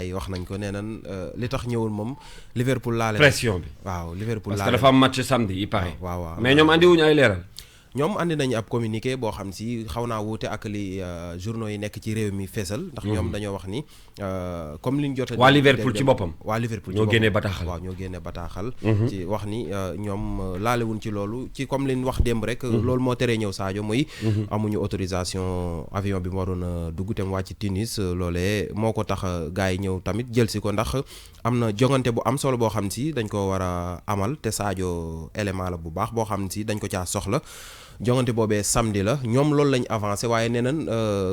ay wax nañ ko nee nañ li tax ñëwul moom Liverpool laale pression bi waaw Liverpool parce laale que dafa am match samedi il paraît. waaw mais ñoom andi wuñu ay leeral. ñoom andi nañu ab communiqué boo xam si xaw naa wuute ak li journaux yi nekk ci réew mi feesal ndax ñoom dañoo wax ni comme liñ jot a waa Liverpool ci boppam waa Liverpool ñoo génnee bataaxal waaw ñoo génnee bataaxal ci wax ni ñoom laalewuñ ci loolu ci comme liñ wax démb rek loolu moo teree ñëw Sadio mooy amuñu autorisation avion bi mu waroon a dugg te mu wàcc Tunis loolee moo ko tax gars yi ñëw tamit jël si ko ndax am na jongante bu am solo boo xam si dañ ko war a amal te Sadio élément la bu baax boo xam si dañ ko caa soxla jongante boobee samedi la ñoom loolu lañ avancé waaye nee nañ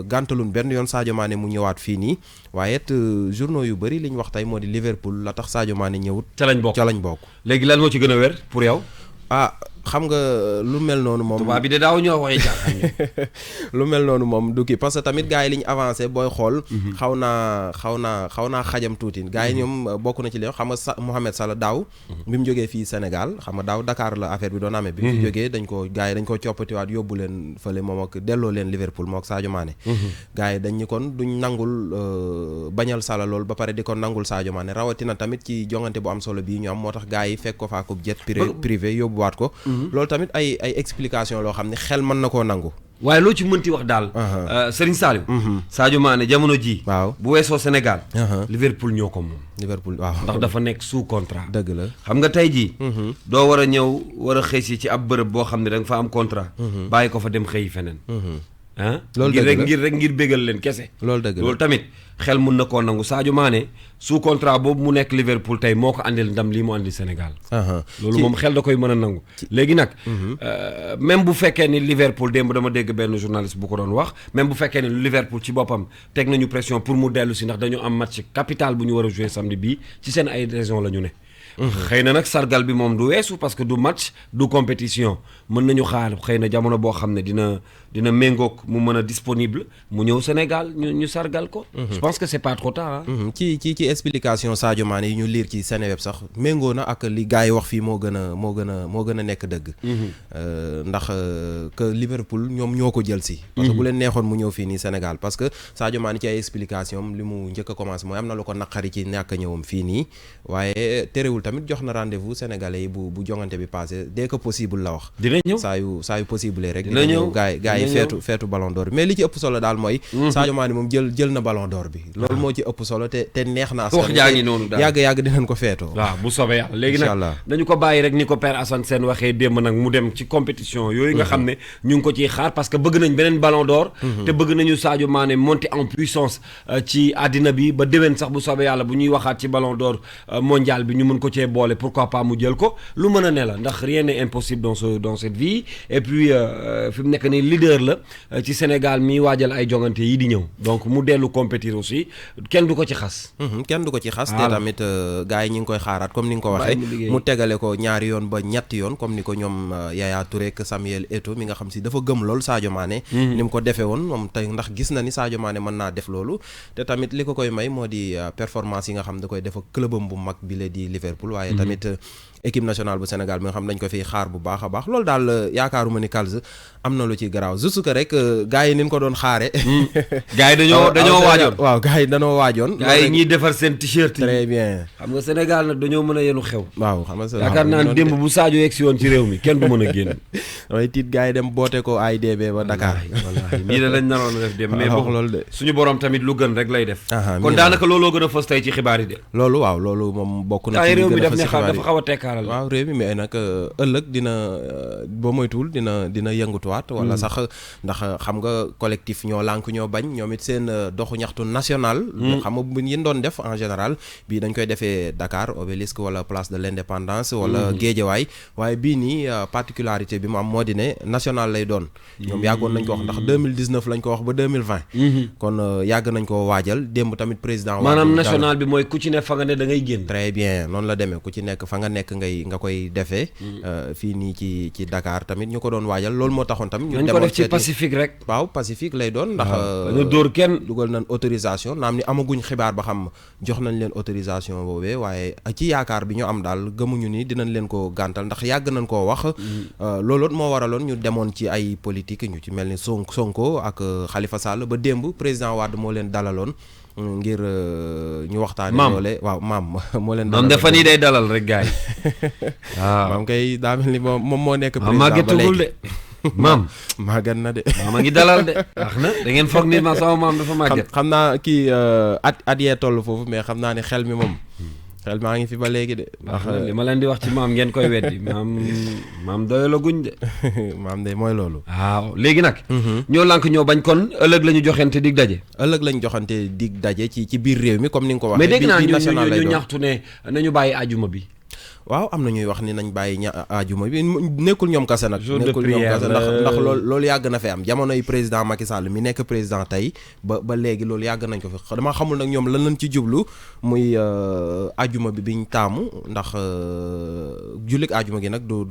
gàntalun benn yoon Sadio Mané mu ñëwaat fii nii waaye it journaux yu bëri li ñu wax tey moo di Liverpool la tax Sadio Mané ñëwut. ca lañ bokk léegi lan moo ci gën a wér pour yow. xam nga lu mel noonu moom tubaab bi de daaw ñoo waxee jaaxal lu mel noonu moom du kii parce que tamit gars yi li ñu avancé booy xool xaw naa xajam tuuti gars yi ñoom bokk na ci li xam nga Mohamed Salah daaw bi mu jógee fii Sénégal xam nga daaw Dakar la affaire bi doon amee bi mu fi jógee gars yi dañ ko coppatiwaat yóbbu leen fële moom ak delloo leen Liverpool moo ak Sadio Mané gars yi dañ ñu kon duñ nangul bañal Salah loolu ba pare di ko nangul Sadio Mané rawatina tamit ci jongante bu am solo bii ñu am moo tax gars yi fekk ko faakub jet privé yóbbuwaat ko loolu tamit ay explication loo xam ne xel mën na koo nangu waaye loo ci mënti wax daal Serigne Saliou Sadio Mané jamono ji waaw bu weesoo Sénégal Liverpool ñoo ko moom Liverpool waaw ndax dafa nekk sous contrat dëgg la xam nga tey jii doo war a ñëw war a xëy si ci ab bërëb boo xam ne da nga fa am contrat bàyyi ko fa dem xëyi feneen loolu ngir bégal leen kese loolu dëgg la loolu tamit xel mun na koo nangu Sadio Mané sous contrat boobu mu nekk Liverpool tey moo ko andil ndam lii mu andil Sénégal loolu moom xel da koy mën a nangu léegi nag même bu fekkee ni Liverpool démb dama dégg benn journaliste bu ko doon wax même bu fekkee ni Liverpool ci boppam teg nañu pression pour mu dellu si ndax dañu am match capital bu ñu war a jouer samedi bii ci seen ay raison la ñu ne xëy na nag sargal bi moom du weesu parce que du match du compétition mën nañu xaar xëy na jamono boo xam ne dina méngoog mu mën a disponible mu ñëw Sénégal ñu sargal ko. Je pense que c'est pas trop tard ci explication Sadio Mané yi ñu lire ci Seneweb sax méngoo na ak li gars yi wax fii moo gën a nekk dëgg. ndax que Liverpool ñoom ñoo ko jël si. parce que bu leen neexoon mu ñëw fii nii Sénégal parce que Sadio Mané ci ay explication li mu njëkk a commencé mooy am na lu ko naqari ci ñàkk a ñëwam fii nii waaye terewul tamit jox na rendez-vous sénégalais yi bu jongante bi passé dès que possible la wax. dina ñëw saa yu possible rek. dina ñëw gars yi feetu ballon d'or mais li ci ëpp solo daal mooy. Sadio Mané moom jël na ballon d'or bi. loolu moo ci ëpp solo te neex na. wax jaa ngi noonu daal yàgg dinañ ko feetoo. waaw bu soobee yàlla léegi nag dañu ko bàyyi rek ni ko Père Assane Sène waxee démb nag mu dem ci compétition yooyu nga xam ne ñu ngi ko ciy xaar parce que bëgg nañ beneen ballon d'or. te bëgg nañu Sadio Mané monter en puissance ci àddina bi ba déwén sax bu soobee yàlla bu ñuy waxaat ci ballon d'or mondial bi ñu mën ko cee boole pourquoi pas mu jël ko lu mën a ne la ndax rien n'est impossible dans cette vie et puis fi mu nekk ni leader la ci Sénégal mi waajal ay jongante yi di ñëw donc mu dellu compétir aussi kenn du ko ci xas. kenn du ko ci xas. te tamit gars yi ñu ngi koy xaaraat comme ni nga ko waxee. mu tegale ko ñaari yoon ba ñetti yoon comme ni ko ñoom Yaya Touré ak Samuel Eto'o mi nga xam si dafa gëm lool Sadio Mané. ni mu ko defee woon moom tey ndax gis na ni Sadio Mané mën naa def loolu te tamit li ko koy may moo di performance yi nga xam da koy def ak clubam bu mag bi la di Liverpool waaye tamit équipe nationale bu Sénégal bi nga xam dañ ko fiy xaar bu baax a baax loolu daal yaakaaruma ni Kals am na lu ci garaaw juste que rek gars yi ni ñu ko doon xaare gars yi dañoo waajoon waaw gars yi dañoo waajoon gars yi ñiy defar seen t-shirt yi très bien xam nga Sénégal nag dañoo mën a yenu xew waaw xam nga yaakaar naa ne démb bu Sadio yegg si woon ci réew mi kenn du mën a génn damay tiit gars yi dem boote ko AIBD ba Dakar wallaahi lii de lañ naroon a def dem mais wax loolu de suñu borom tamit lu gën rek lay def kon daanaka looloo gën a fës tey ci xibaar yi de loolu waaw loolu moom bokk na ci réew mi dafa xaw a tekkaaral waaw réew mi mais nag ëllëg dina boo moytuwul dina yëngutuwaat wala sax ndax xam nga collectif ñoo lànk ñoo bañ ñoom it seen doxu ñaxtu national xam nga bu ñu doon def en général bii dañ koy defee Dakar Obélisque wala place de l'Indépendance wala Guédiawaye waaye bii nii particularité bi mu am moo di ne national lay doon ñoom yàggoon nañ ko wax ndax 2019 lañ ko wax ba 2020 kon yàgg nañ ko waajal démb tamit président maanaam national bi mooy ku ci ne fa nga ne da ngay génn très bien noonu la demee ku ci nekk fa nga nekk nga koy defee fii nii ci Dakar tamit ñu ko doon waajal loolu moo taxoon tamit ñu demoon ko def ci Pacifique rek waaw Pacifique lay doon ndax ñu dóor kenn dugal nañ autorisation naam ni amaguñ xibaar ba xam jox nañ leen autorisation boobee waaye ci yaakaar bi ñu am daal gëmuñu ni dinañ leen ko gàntal ndax yàgg nañ koo wax looloot moo waraloon ñu demoon ci ay politique ñu ci mel ni Sonko ak Khalifa Sall ba démb président Wade moo leen dalaloon ngir ñu waxtaanee loole waaw maam moo leen moom dafa nii day dalal rek gars yi waaw maam kay daa mel ni moom moo nekk président màggetugul de maam màggat na de maam a ngi dalal de wax na da ngeen foog ni ma sama maam dafa màgget xam naa kii at yee toll foofu mais xam naa ne xel mi moom xel maa ngi fi ba léegi de ndax li ma leen di wax ci maam ngeen koy weddi maam doyala guñ de maam de mooy loolu waaw léegi nag ñoo lànk ñoo bañ kon ëllëg la ñu joxante dig daje ëllëg la ñu joxante dig daje ci biir réew mi comme ni nga ko waxee mais dégg naa ñu ñaxtu ne nañu bàyyi ajuma bi waaw am na ñuy wax ni nañ bàyyi ajuma bi nekkul ñoom kase nag nekkul ñoom kase ndax loolu yàgg na fi am jamonoy président Macky Sall mi nekk président tey ba léegi loolu yàgg nañ ko fi dama xamul nag ñoom lan lañ ci jublu muy ajuma bi biñ taamu ndax jullik ajuma gi nag du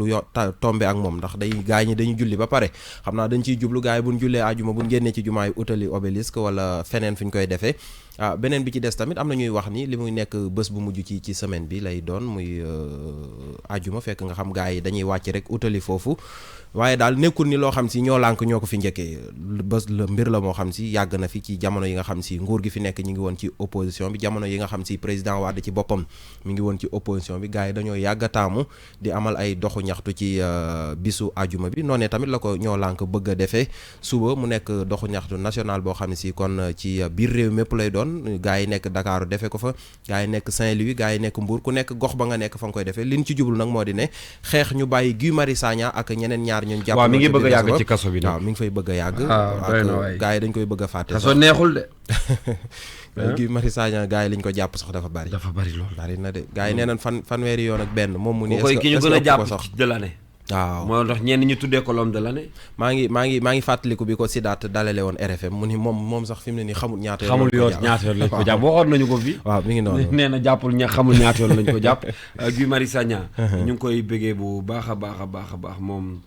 tombe ak moom ndax gaay ñi dañu julli ba pare xam naa dañ ciy jublu gaay yi buñ jullee ajuma buñ génnee ci jumaa yi utali obélisque wala feneen fi ñu koy defee beneen bi ci des tamit am na ñuy wax ni li muy nekk bés bu mujj ci semaine bi lay doon muy ajuma fekk nga xam gars yi dañuy wàcc rek utali foofu waaye daal nekkul ni loo xam si ñoo lànk ñoo ko fi njëkkee bés la mbir la moo xam si yàgg na fi ci jamono yi nga xam si nguur gi fi nekk ñu ngi woon ci opposition bi jamono yi nga xam si président Wade ci boppam mi ngi woon ci opposition bi gars yi dañoo yàgg a taamu di amal ay doxu ñaxtu ci bisu ajuma bi noonee tamit la ko ñoo lànk bëgg a defee suba mu nekk doxu ñaxtu national boo xam ne si kon ci biir réew mépp lay doon gars yi nekk Dakar defee ko fa gars yi nekk Saint-Louis gars yi nekk Mbour ku nekk gox ba nga nekk fa nga koy defee liñ ci jublu nag moo di ne xeex ñu bàyyi Guy Marius Sagna ak ñeneen ñaar ñun jàpp waaw mi ngi bëgg a yàgg ci kaso bi waaw mi ngi fay bëgg a yàgg ak gars yi dañ koy bëgg a fàtte kaso neexul de Guy Marius Sagna gars yi liñ ko jàpp sax dafa bari lool bari na de gars yi nee nañ fanweeri yoon ak benn moom mu ni koy ki ñu gën a jàpp ci de l'année waaw moo tax ñenn ñu tuddee ko l'homme de l'année maa ngi fàttaliku bi ko Sidaat dalale woon RFM mu ni moom sax fi mu ne nii xamul ñaata yoon lañ ko jàpp waxoon nañu ko fi waaw mi ngi noonu nee na xamul ñaata yoon lañ ko jàpp Guy Marius Sagna ñu ngi koy bëggee bu baax a baax moom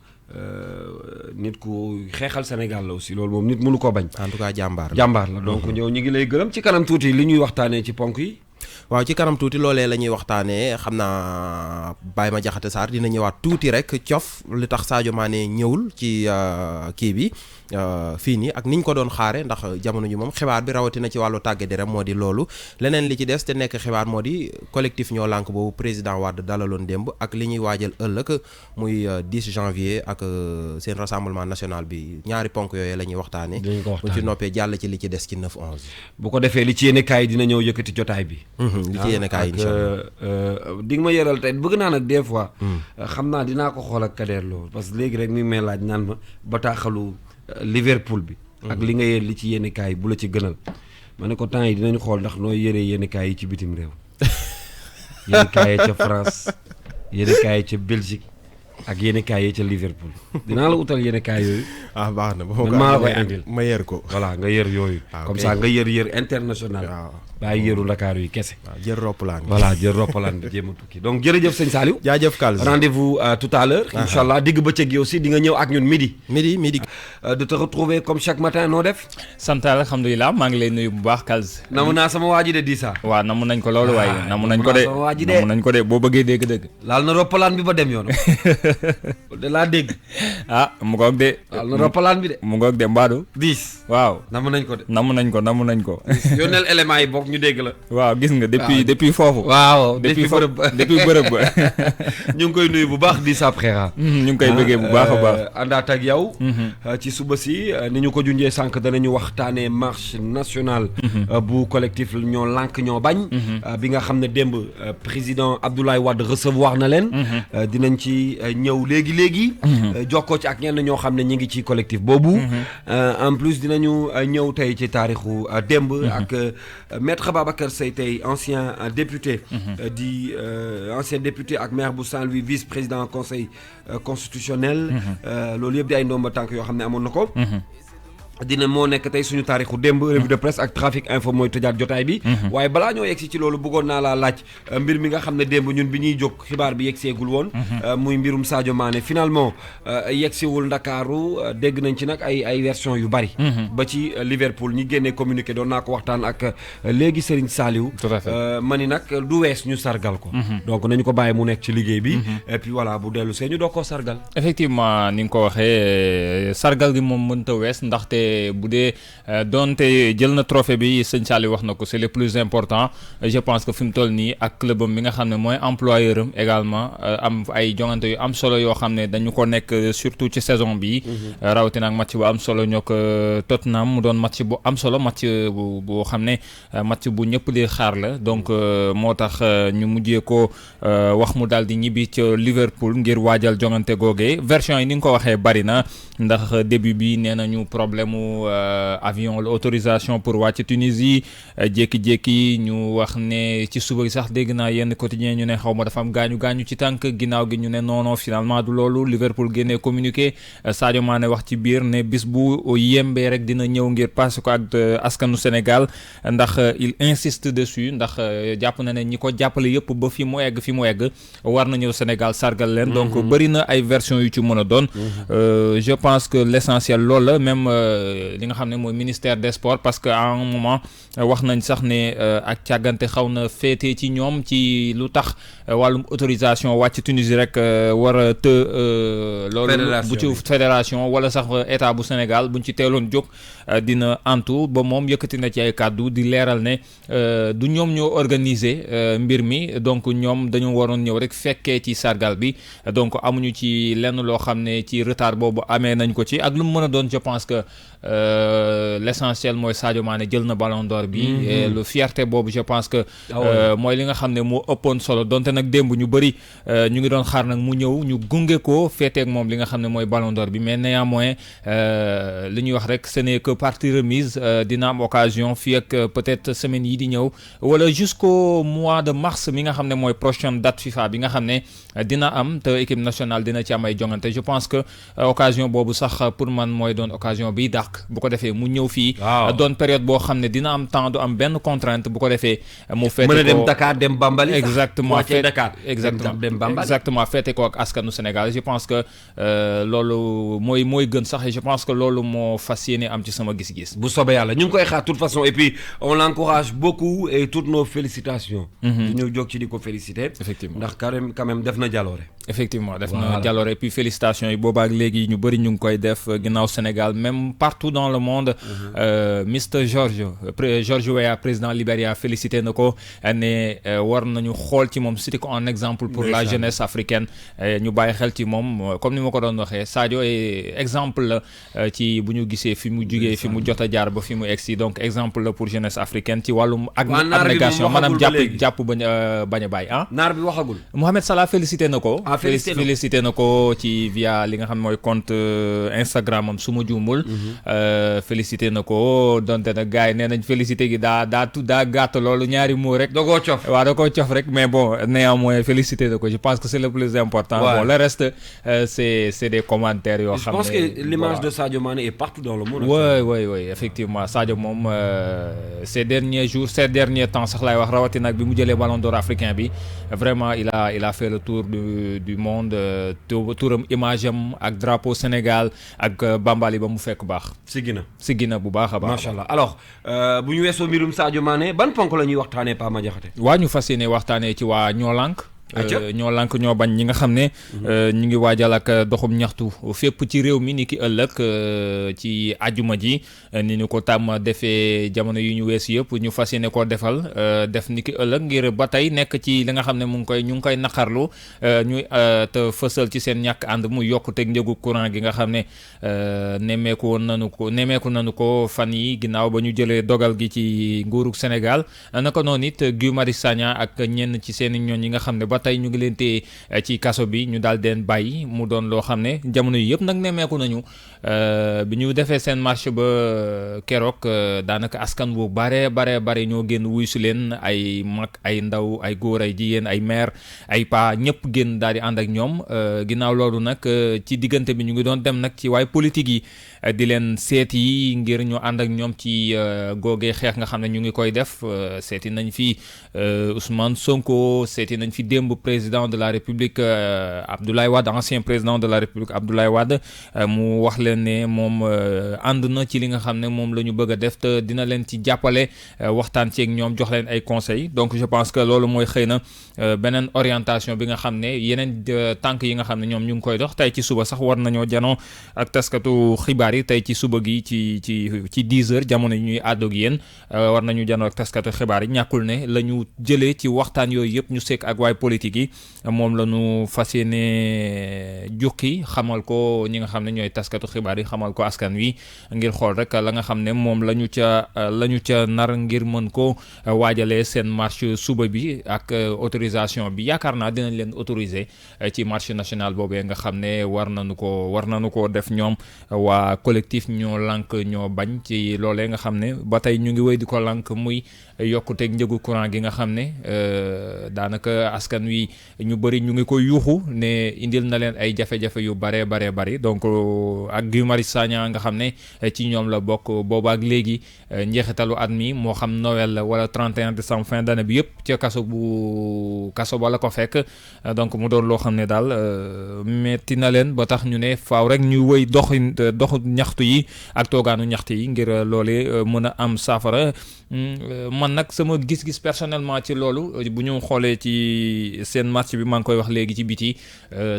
nit ku xeexal Sénégal la aussi loolu moom nit mënu ko bañ en tout cas jàmbaar la donc ñëw ñu ngi lay gërëm ci kanam tuuti li ñuy waxtaanee ci ponk yi waaw ci kanam tuuti loolee la ñuy waxtaanee xam naa Baye Madiakhate Sarr dina ñëwaat tuuti rek cof li tax Sadio Mané ñëwul ci kii bi fii nii ak niñ ko doon xaare ndax jamono ji moom xibaar bi rawatina ci wàllu tàggat yaram moo di loolu leneen li ci des te nekk xibaar moo di collectif ñoo lànk boobu président Wade dalaloon démb ak li ñuy waajal ëllëg muy 10 janvier ak seen rassemblement national bi ñaari ponk yooyu la ñuy waxtaanee bu ci noppee jàll ci li ci des ci 9-11 bu ko defee li ci yéene kaay dina ñëw yëkkati jotaay bi li ci yéene kaay incha allah di nga ma yëral tey bëgg naa nag des fois xam naa dinaa ko xool ak Kader loolu parce que léegi rek mi may laaj naan ma bataaxalu Liverpool bi ak li nga yéen li ci yéene kaay bu la ci gënal ma ne ko temps yi dinañu xool ndax nooy yëree yéene kaay yi ci bitim réew yéene kaay yi ca France yéene kaay yi ca Belgique ak yéene kaay yi ca Liverpool dinaa la utal yéene kaay yooyu baax na maa la koy andil ma yër ko voilà nga yër yooyu comme ça nga yër international bàyyi yëru Dakar yi kese jël roppalaan voilà jël roppalaan bi jéem a tukki donc jërëjëf sëñ Saliou jaajëf Kals rendez-vous tout à l'heure incha allah digg bëccëg gi aussi di nga ñëw ak ñun midi de te retrouver comme chaque matin noo def sant alhamdulilah maa ngi lay nuyu bu baax Kals namu naa sama waa ji de Disa waaw namu nañ ko loolu waaye namu nañ ko de boo bëggee dégg-dëgg laal na roppalaan bi ba dem yoonu de laa dégg mu ngoog de laal na roppalaan bi de mu ngoog de mbaadu 10 waaw namu nañ ko de namu nañ ko yónneel éléments yi bokk ñu dégg la waaw gis nga depuis foofu waaw depuis bërëb ba ñu ngi koy nuyu bu baax di sa frère ñu ngi koy bëggee bu baax a baax àndaat ak yow ci suba si ni ñu ko junjee sànq danañu waxtaanee marche nationale bu collectif ñoo lànk ñoo bañ bi nga xam ne démb président Abdoulaye Wade recevoir na leen dinañ ci ñëw léegi jokkoo ci ak ñenn ñoo xam ne ñi ngi ci collectif boobu en plus dinañu ñëw tey ci taarixu démb ak Maître Babacar Seye tey ancien député ancien député ak maire bu Saint-Louis vice-président conseil constitutionnel loolu yëpp di ay ndomba tànk yoo xam ne amoon na ko dina moo nekk tey suñu taarixu démb revue de presse ak trafic info mooy tëjaat jotaay bi waaye balaa ñoo yegsi ci loolu bëggoon naa laa laaj mbir mi nga xam ne démb ñun bi ñuy jóg xibaar bi yegseegul woon muy mbirum Sadio Mané finalement yegsiwul Ndakaaru dégg nañ ci nag ay version yu bari ba ci Liverpool ñi génnee communiqué doon naa ko waxtaan ak léegi Serigne Saliou ma ni nag du wees ñu sargal ko donc nañu ko bàyyi mu nekk ci liggéey bi et puis voilà bu dellu see ñu doo koo sargal effectivement ni nga ko waxee sargal gi moom mënta wees ndaxte bu dee donte jël na trophée bi sëñ Saliou wax na ko c'est le plus important je pense que fi mu toll nii ak clubam bi nga xam ne mooy employeur am également am ay jongante yu am solo yoo xam ne dañu ko nekk surtout ci saison bi rawatina ak match bu am solo ñoo ko Tottenham mu doon match bu am solo match bu xam ne match bu ñëpp di xaar la donc moo tax ñu mujjee ko wax mu daal di ñibbi ca Liverpool ngir waajal jongante googee version yi ni nga ko waxee bari na ndax début bi nee nañu problème mu avion autorisation pour wàcc Tunisie jékki-jékki ñu wax ne ci suba gi sax dégg naa yenn quotidien ñu ne xaw ma dafa am gaañu ci tànk ginnaaw gi ñu ne non finalement du loolu Liverpool génnee communiqué Sadio Mané wax ci biir ne bis bu yembee rek dina ñëw ngir passé ko ak askanu Sénégal ndax il insiste dessus ndax jàpp na ne ñi ko jàppale yëpp ba fi mu egg war na ñëw Sénégal sargal leen donc bëri na ay version yu ci mën a doon je pense que l'essentiel loolu la même li nga xam ne mooy ministère des sports parce que à un moment wax nañ sax ne ak càggante xaw na féete ci ñoom ci lu tax wàllum autorisation wàcc Tunisie rek war a loolu bu ci fédération wala sax état bu Sénégal buñ ci teeloon jóg dina antu ba moom yëkkati na ci ay kàddu di leeral ne du ñoom ñoo organiser mbir mi donc ñoom dañu waroon ñëw rek fekkee ci sargal bi donc amuñu ci lenn loo xam ne ci retard boobu amee nañ ko ci ak lu mu mën a doon je pense que l'essentiel mooy Sadio Mané jël na ballon d'or bi et le fierté boobu je pense que mooy li nga xam ne moo ëppoon solo donte nag démb ñu bëri ñu ngi doon xaar nag mu ñëw ñu gunge ko féeteeg moom li nga xam ne mooy ballon d'or bi mais néanmoins li ñuy wax rek ce n'est que partie remise dina am occasion fii ak peut-être semaine yi di ñëw wala jusqu'au mois de mars mi nga xam ne mooy prochaine date FIFA bi nga xam ne dina am te équipe nationale dina ci am ay jongante je pense que occasion boobu sax pour man mooy doon occasion bi dàq bu ko defee mu ñëw fii doon période boo xam ne dina am temps du am benn contrainte bu ko defee mu feete ko mën a dem Dakar dem Bambali exactement Dakar dem Bambali exactement feete ko ak askanu Sénégal je pense que loolu mooy gën sax et je pense que loolu moo fas yéene am ci sama gis-gis bu soobee yàlla ñu ngi koy xaar de toute façon et puis on l'encourage beaucoup et toutes nos félicitations di ñëw jóg ci di ko féliciter effectivement ndax quand même def na jaloore effectivement def na jaloore et puis félicitations yi boobaak léegi ñu bëri ñu ngi koy def ginnaaw Sénégal même partout dans le monde Mr George Weah président Libéria félicité na ko ne war nañu xool ci moom cité ko en exemple pour la jeunesse africaine ñu bàyyi xel ci moom comme ni ma ko doon waxee Sadio exemple la ci bu ñu gisee fi mu jugee fi mu jot a jaar ba fi mu egsi donc exemple la pour jeunesse africaine ci wàllum abnégation maanaam jàpp bañ a bàyyi naar bi waxagul Mohamed Salah félicité na ko félicité na ko ci via li nga xam mooy compte Instagram am su ma juumul félicité na ko donte nag gars yi nee nañ félicité gi daa gàtt loolu ñaari mots rek da koo cof rek mais bon néanmoins félicité na ko je pense que c'est le plus important bon le reste c'est des commentaires yoo xam ne je pense que l'image de Sadio Mané est partout dans le monde oui effectivement Sadio moom ces derniers temps sax laay wax rawati nag bi mu jëlee ballon d'or africain bi vraiment il a fait le tour du monde touram image am ak drapeau Sénégal ak Bambali ba mu fekk baax siggi na bu baax a baax macha allah alors bu ñu weesoo mbirum Sadio Mané ban ponk la ñuy waxtaanee Pa Madiakhaté waa ñu fas yéene waxtaanee ci waa ñoo lànk ñoo lànk ñoo bañ ñi nga xam ne ñu ngi waajal ak doxum ñaxtu fépp ci réew mi ni ki ëllëg ci ajuma ji ni ñu ko tàmm defee jamono yu ñu weesu yëpp ñu fas yéene koo defal def ni ki ëllëg ngir ba tey nekk ci li nga xam ne ñu ngi koy naqarlu ñuy te fësal ci seen ñàkk ànd mu yokk teg njëgu courant gi nga xam ne nemmeeku nanu ko fan yi ginnaaw ba ñu jëlee dogal gi ci nguurug Sénégal naka noonu it Guy Marius Sagna ak ñenn ci seen ñooñ yi nga xam ne tey ñu ngi leen téye ci kaso bi ñu daal den bàyyi mu doon loo xam ne jamono yi yëpp nag nemmeeku nañu bi ñu defee seen marche ba keroog daanaka askan bu bare ñoo génn wuy su leen ay mag ay ndaw ay góor ay jigéen ay maire ay pa ñëpp génn daal di ànd ak ñoom ginnaaw loolu nag ci diggante bi ñu ngi doon dem nag ci waay politique yi di leen seeti ngir ñu ànd ak ñoom ci googee xeex nga xam ne ñu ngi koy def seeti nañ fi Ousmane Sonko seeti nañ fi démb démb président de la République Abdoulaye Wade ancien président de la République Abdoulaye Wade mu wax leen ne moom ànd na ci li nga xam ne moom la ñu bëgg a def te dina leen ci jàppale waxtaan ci ak ñoom jox leen ay conseils donc je pense que loolu mooy xëy na beneen orientation bi nga xam ne yeneen tànk yi nga xam ne ñoom ñu ngi koy dox tey ci suba sax war nañoo janoo ak taskatu xibaar yi tey ci suba gi ci 10 heures jamono yi ñuy àddoog yéen war nañu janoo ak taskatu xibaar yi ñàkkul ne la ñu jëlee ci waxtaan yooyu yëpp ñu sekk ak waay politique yi moom la ñu fas yéene jukki xamal ko ñi nga xam ne ñooy taskatu xibaar yi xamal ko askan wi ngir xool rek la nga xam ne moom la ñu ca nar ngir mën ko waajalee seen marche suba bi ak autorisation bi yaakaar naa dinañ leen autoriser ci marche nationale boobee nga xam ne war nañu ko def ñoom waa collectif ñoo lànk ñoo bañ ci loolee nga xam ne ba tey ñu ngi wéy di ko lànk muy yokkuteeg njëgu courant gi nga xam ne daanaka askan wi ñu bëri ñu ngi koy yuuxu ne indil na leen ay jafe-jafe yu bare bari donc ak Guy Marius Sagna nga xam ne ci ñoom la bokk booba ak léegi njeexitalu at mi moo xam Noël la wala 31 décembre fin d'année bi yëpp ca kaso ba la ko fekk donc mu doon loo xam ne daal metti na leen ba tax ñu ne faaw rek ñu wëy doxu ñaxtu yi ak toogaanu ñaxtu yi ngir loole mën a am saafara man nag sama gis-gis personnellement ci loolu bu ñu xoolee ci seen marche bi maa ngi koy wax léegi ci biti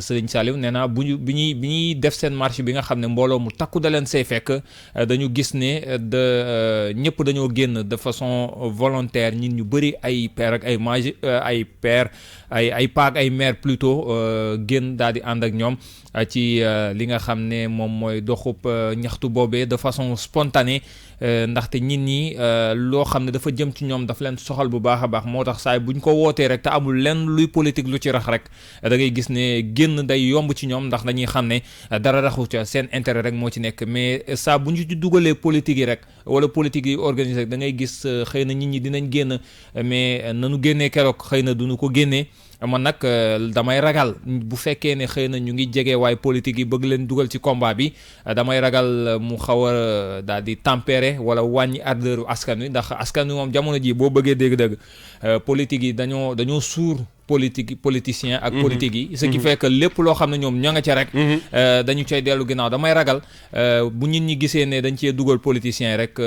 Serigne Saliou nee naa bi ñuy def seen marche bi nga xam ne mbooloo mu takku da leen say fekk dañu gis ne ñëpp dañoo génn de façon volontaire ñin ñu bëri ay père ak ay père ay paak ay mère plutôt génn daal di ànd ak ñoom ci li nga xam ne moom mooy doxub ñaxtu boobee de façon spontanée ndaxte nit ñi loo xam ne dafa jëm ci ñoom daf leen soxal bu baax a baax moo tax saay buñ ko wootee rek te amul lenn luy politique lu ci rax rek da ngay gis ne génn day yomb ci ñoom ndax dañuy xam ne dara raxu ca seen intérêt rek moo ci nekk mais saa bu ñu ci dugalee politique yi rek wala politique yi organisé rek da ngay gis xëy na nit ñi dinañ génn mais nanu génnee keroog xëy na duñu ko génnee man nag damay ragal bu fekkee ne xëy na ñu ngi jege waaye politique yi bëgg leen dugal ci combat bi damay ragal mu xaw a daal di tempérer wala wàññi ardeur askan wi ndax askan wi moom jamono ji boo bëggee dégg-dëgg politique yi dañoo suur politicien ak politique yi ce qui fait que lépp loo xam ne ñoom ña nga ca rek dañu cay dellu ginnaaw damay ragal bu nit ñi gisee ne dañ cee dugal politicien rek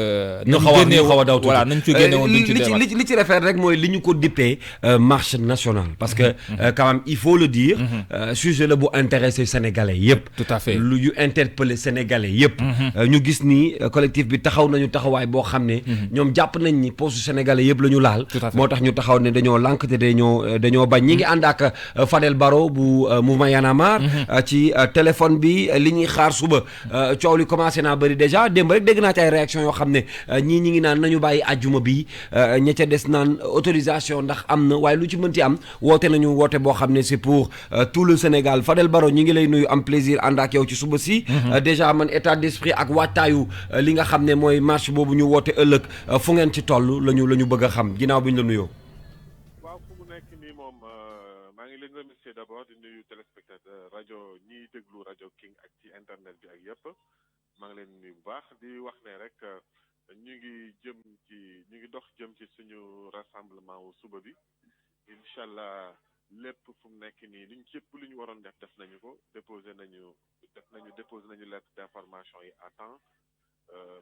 ñu xaw a daw tuuti voilà nañ ci génne woon duñ ci li ci réfère rek mooy li ñu ko dippee marche nationale parce que quand même il faut le dire sujet la bu intéressé sénégalais yëpp tout à fait lu yu interpellé sénégalais yëpp ñu gis ni collectif bi taxaw nañu taxawaay boo xam ne ñoom jàpp nañ ni poste sénégalais yëpp la ñu laal moo tax ñu taxaw ne dañoo lànk te dañoo bañ ñi ngi ànd ak Fadel Barro bu mouvement Y'en a marre ci téléphone bi li ñuy xaar suba coow li commencé naa bëri déjà démb rek dégg naa ci ay réaction yoo xam ne ñii ñi ngi naan nañu bàyyi àjjuma bi ña ca des naan autorisation ndax am na waaye lu ci mënti am woote nañu woote boo xam ne c'est pour tout le Sénégal Fadel Barro ñi ngi lay nuyu am plaisir ànd ak yow ci suba si déjà man état d'esprit ak waajtaayu li nga xam ne mooy marche boobu ñu woote ëllëg fu ngeen ci toll la ñu bëgg a xam ginnaaw bi ñu la nuyoo. d'abord di nuyu téléspectateur rajo ñiy déglu rajo King ak ci internet bi ak yëpp maa ngi leen nuyu bu baax di wax ne rek ñu ngi dox jëm ci suñu rassemblement wu suba bi incha allah lépp fu mu nekk nii luñ cëpp lu ñu waroon def nañu ko déposé nañu lettre d'information yi à temps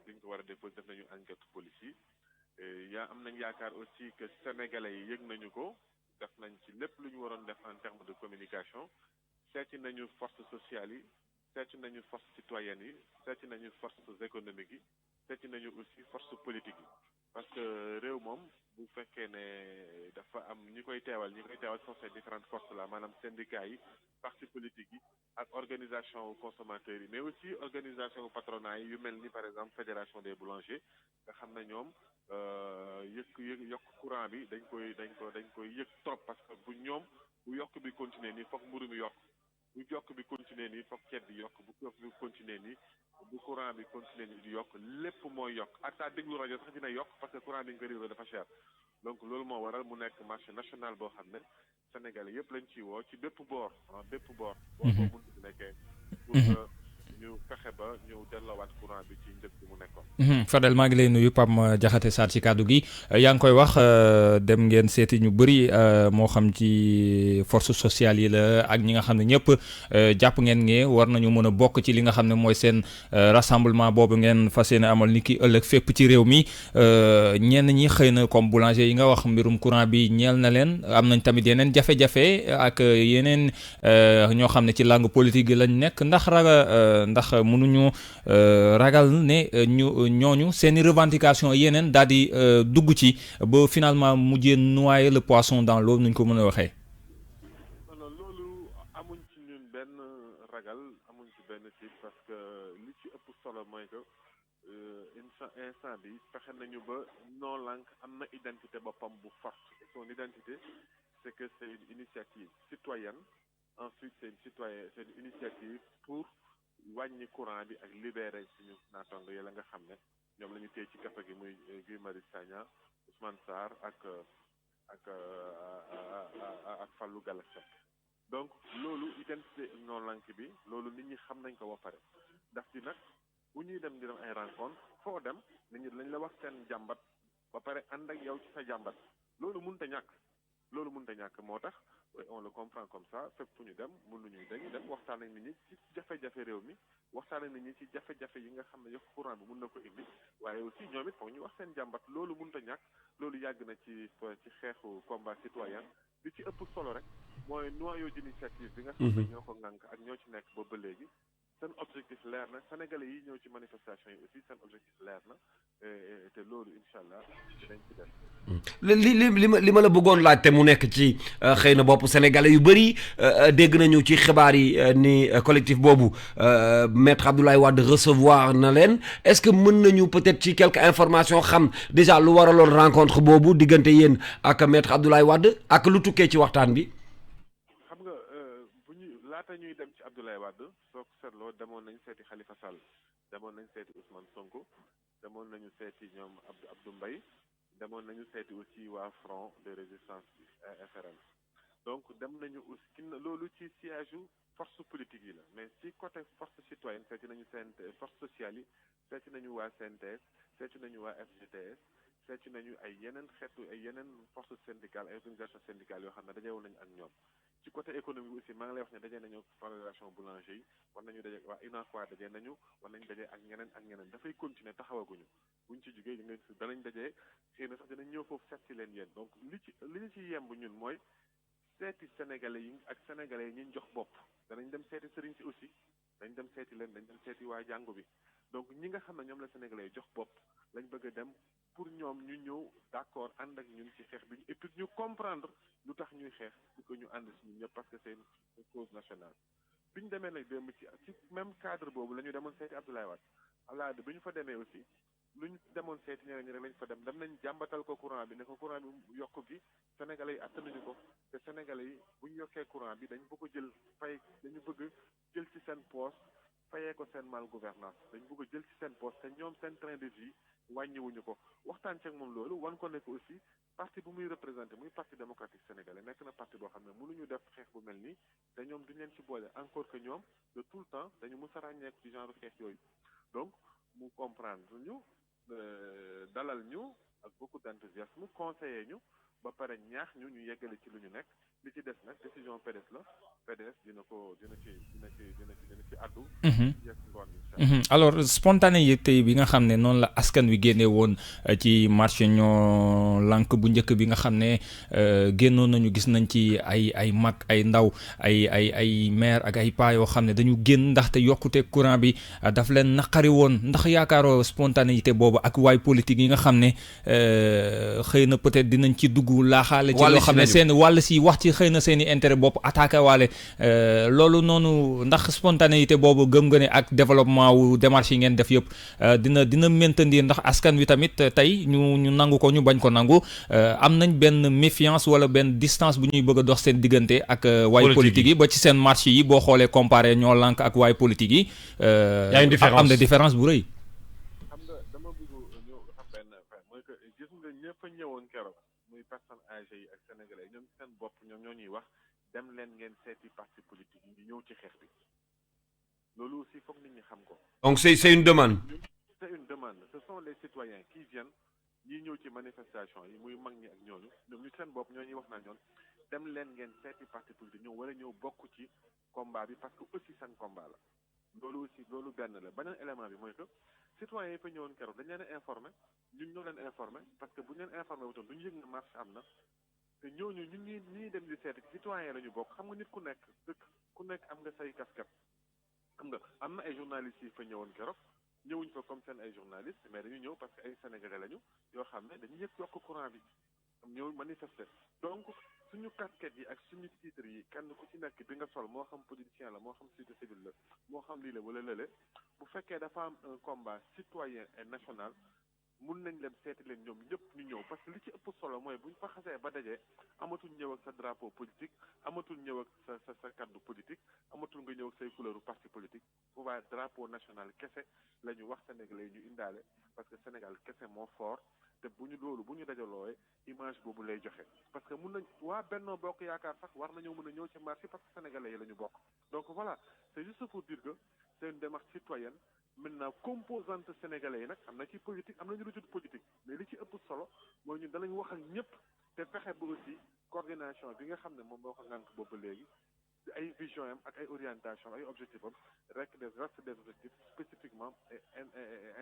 bi ñu ko war a déposé def nañu enquête police yi am nañ yaakaar aussi que sénégalais yi yëg nañu ko def nañ ci lépp lu ñu waroon def en termes de communication seeti nañu forces sociales yi seeti nañu forces citoyennes yi seeti nañu forces économiques yi seeti nañu aussi forces politiques yi parce que réew moom bu fekkee ne dafa am ñi koy teewal sont ces différentes forces là maanaam syndicats yi partis politiques yi ak organisation consommateurs yi mais aussi organisation patronat yi yu mel ni par exemple fédération des boulangers nga xam ne ñoom yokk courant bi dañ koy yëg trop parce que bu yokk bi continuer nii foog mburu mi yokk bu yokk bi continuer nii foog ceeb bi yokk bu yokk bi continuer nii bu courant bi continuer nii di yokk lépp mooy yokk ak saa déglu rajo sax dina yokk parce que courant bi nga ko réew dafa cher donc loolu moo waral mu nekk marché national boo xam ne Sénégalais yëpp lañ ciy woo ci bépp boor boo mun di nekkee pour ñu fexe ba ñëw delloowaat courant bi ci njëg bi mu nekkoon. Fadel maa ngi lay nuyu Pam Diakhaté Sarr ci kàddu gi yaa ngi koy wax dem ngeen seeti ñu bëri moo xam ci force sociale yi la ak ñi nga xam ne ñëpp jàpp ngeen ne war nañu mën a bokk ci li nga xam ne mooy seen rassemblement boobu ngeen fas yéene amal ni ki ëllëg fépp ci réew mi ñenn ñi xëy na comme boulanger yi nga wax mbirum courant bi ñeel na leen am nañ tamit yeneen jafe-jafe ak yeneen ñoo xam ne ci langue politique yi lañ nekk ndax mënuñu ragal ne ñooñu seeni revendication yeneen daal di dugg ci ba finalement mujjee noyer le poisson dans l'eau nuñ ko mën a waxee. loolu amuñ ci ñun benn ragal amuñ ci benn tiit parce que li ci ëpp solo mooy que instant bi fexe nañu ba non lank am na identité boppam bu forte son identité c'est que c'est une initiative citoyenne ensuite c'est une initiative pour wàññi courant bi ak libérer suñu naataango yi la nga xam ne ñoom la ñu téye ci kafa gi muy Guy Marius Sagna Ousmane Sarr ak Fallou Galass Seck donc loolu identité non lank bi loolu nit ñi xam nañ ko ba pare ndax di nag bu ñuy dem di dem ay rencontre foo dem nit ñi lañ la wax seen jàmbat ba pare ànd ak yow ci sa jàmbat loolu mënut a ñàkk moo tax on le comprend comme ça fépp fu ñu dem dañuy dem waxtaan ak nit ñi ci jafe-jafe réew mi waxtaan ak nit ñi ci jafe-jafe yi nga xam ne yokk courant bi mun na ko indi waaye aussi ñoom it foog ñu wax seen jàmbat loolu mënut a ñàkk loolu yàgg na ci xeexu combat citoyen li ci ëpp solo rek mooy noyau d'initiative bi nga xam ne ñoo ko ŋànk ak ñoo ci nekk ba léegi seen objectif leer na sénégalais yi ñëw ci manifestation yi aussi seen objectif leer na te loolu incha allah dinañ ci def. li ma la bëggoon laaj te mu nekk ci xëy na bopp sénégalais yu bëri dégg nañu ci xibaar yi ni collectif boobu maître Abdoulaye Wade recevoir na leen est-ce que mën nañu peut-être ci quelques informations xam déjà lu waraloon rencontre boobu diggante yéen ak maître Abdoulaye Wade ak lu tukkee ci waxtaan bi. xam nga bu ñu laata ñuy dem ci Abdoulaye Wade soo ko seetloo demoon nañu seeti Khalifa Sall demoon nañu seeti Ousmane Sonko demoon nañu seeti ñoom Abdou Mbaye demoon nañu seeti aussi waa front de résistance bi FRN donc dem nañu aussi loolu ci siège force politique yi la mais ci côté force citoyenne seeti nañu CNTS force sociale yi seeti nañu waa CNTS seeti nañu waa FGTS seeti nañu ay yeneen force syndicale ay organisation syndicale yoo xam ne dajewoon nañu ak ñoom ci côté économie aussi maa ngi lay wax ne dajee nañu fédération boulanger yi war nañu daje waa UNACOIS dajee nañu war nañu dajee ak ñeneen dafay continuer taxawaguñu buñ ci jógee danañ dajee xëy na sax dinañ ñëw foofu seet si leen yéen donc li ñu ci yemb ñun mooy seeti sénégalais yi ak sénégalais yi ñu jox bopp danañ dem seeti sëriñ si aussi dañ dem seeti leen dañ dem seeti waa jàngu bi donc ñi nga xam ne ñoom la sénégalais yi jox bopp lañ bëgg a dem pour ñoom ñu ñëw d'accord ànd ak ñun ci xeex bi et puis ñu comprendre lu tax ñuy xeex pour que ñu ànd si ñun ñëpp parce que c'est une cause nationale bi ñu demee nag démb ci même cadre boobu la ñu demoon seeti Abdoulaye Wade bi ñu fa demee aussi lu ñu demoon seeti ñeneen ñi rek lañ fa dem nañ jàmbatal ko courant bi ne ko courant bi yokk gi sénégalais yi attanuñu ko te sénégalais yi bu ñu yokkee courant bi dañu bëgg dañu bëgg jël ci seen poste fayee ko seen mal gouvernance dañu bëgg jël ci seen poste te ñoom seen train de vie wàññiwuñu ko waxtaan ceeg moom loolu wan ko nekk aussi parti bu muy représenté muy parti démocratique sénégalais nekk na parti boo xam ne mënuñu def xeex bu mel nii te ñoom duñu leen ci boole encore que ñoom de tout le temps dañu mës a ràññeeku ci genre xeex yooyu donc mu comprendre ñu dalal ñu ak beaucoup d'enthousiasme conseiller ñu ba pare ñaax ñu yeggale ci lu ñu nekk li ci des nag décision PDS la PDS dina ci addu. Alors spontanéité bi nga xam ne noonu la askan wi génne woon ci marché ñoo lànk bu njëkk bi nga xam ne génnoon nañu gis nañ ci ay mag ay ndaw ay maire ak ay paa yoo xam ne dañu génn ndaxte yokkute courant bi daf leen naqari woon ndax yaakaaroo spontanéité boobu ak waay politique yi nga xam ne xëy na peut-être dinañ ci dugg laaxaale ci loo xam ne seen wàll si wax ci xëy na seen i intérêt bopp attaqué waale loolu noonu ndax spontanéité boobu gëm nga ne ak développement wu démarche yi ngeen def yëpp dina maintenir ndax askan wi tamit tey ñu nangu ko ñu bañ ko nangu am nañ benn méfiance wala benn distance bu ñuy bëgg a dox seen diggante ak waay politique yi ba ci seen marché yi boo xoolee comparé ñoo lànk ak waay politique yi am na différence bu rëy. xam nga dama bëgg ñu xam benn affaire mooy que gis nga ñëpp a ñëwoon keroog muy personnes âgées yi ak sénégalais ñoom seen bopp ñoom ñoo ñuy wax dem leen ngeen seeti parti politique yi ñu ñëw ci xeex bi loolu aussi foog nit ñi xam ko. donc c'est une demande. C'est une demande. Ce sont les citoyens qui viennent ñi ñëw ci manifestation yi muy mag ñi ak ñooñu ñoom ñu seen bopp ñoo ñuy wax naa ñoon dem leen ngeen seeti parti politique ñëw wala ñëw bokk ci combat bi parce que aussi seen combat la. loolu aussi loolu benn la beneen élément bi mooy que citoyens yi fa ñëwoon keroog dañ leen a informé ñun ñoo leen informé parce que bu ñu leen informé wutoon du ñu yëg ne marche am na te ñooñu ñun ñi dem di seeti citoyen la ñu bokk xam nga nit ku nekk dëkk ku nekk am nga say casquette xam nga am na ay journalistes yi fa ñëwoon keroog ñëwuñ fa comme seen ay journalistes mais dañu ñëw parce que ay sénégalais lañu yoo xam ne dañu yëg yokk courant bi ñëw manifester donc suñu casquette yi ak suñu titre yi kenn ku ci nekk bi nga sol moo xam politicien la moo xam société civile la moo xam lii la wala lële bu fekkee dafa am un combat citoyen et national mun nañ leen seeti leen ñoom ñëpp ñu ñëw parce que li ci ëpp solo mooy buñ fa xasee ba dajee amatul ñëw ak sa drapeau politique amatul ñëw ak sa kaddu politique amatul nga ñëw ak say couleur parti politique bu baax drapeau national kese la ñu wax sénégalais ñu indaale parce que Sénégal kese moo fort te bu ñu dajalooyee image boobu lay joxe parce que mun nañ waa Benno Bokk Yaakaar sax war nañoo mën a ñëw ci marché parce que sénégalais yi la ñu bokk donc voilà c'est juste pour dire que c'est une démarche citoyenne. Maintenant composante sénégalais yi nag am na ci politique am na ñu lu tudd politique mais li ci ëpp solo mooy ñun danañ wax ak ñëpp te fexe ba aussi coordination bi nga xam ne moom moo ko ngànk boobu léegi ay vision am ak ay orientation ay objectifs am rek reste des objectifs spécifiquement et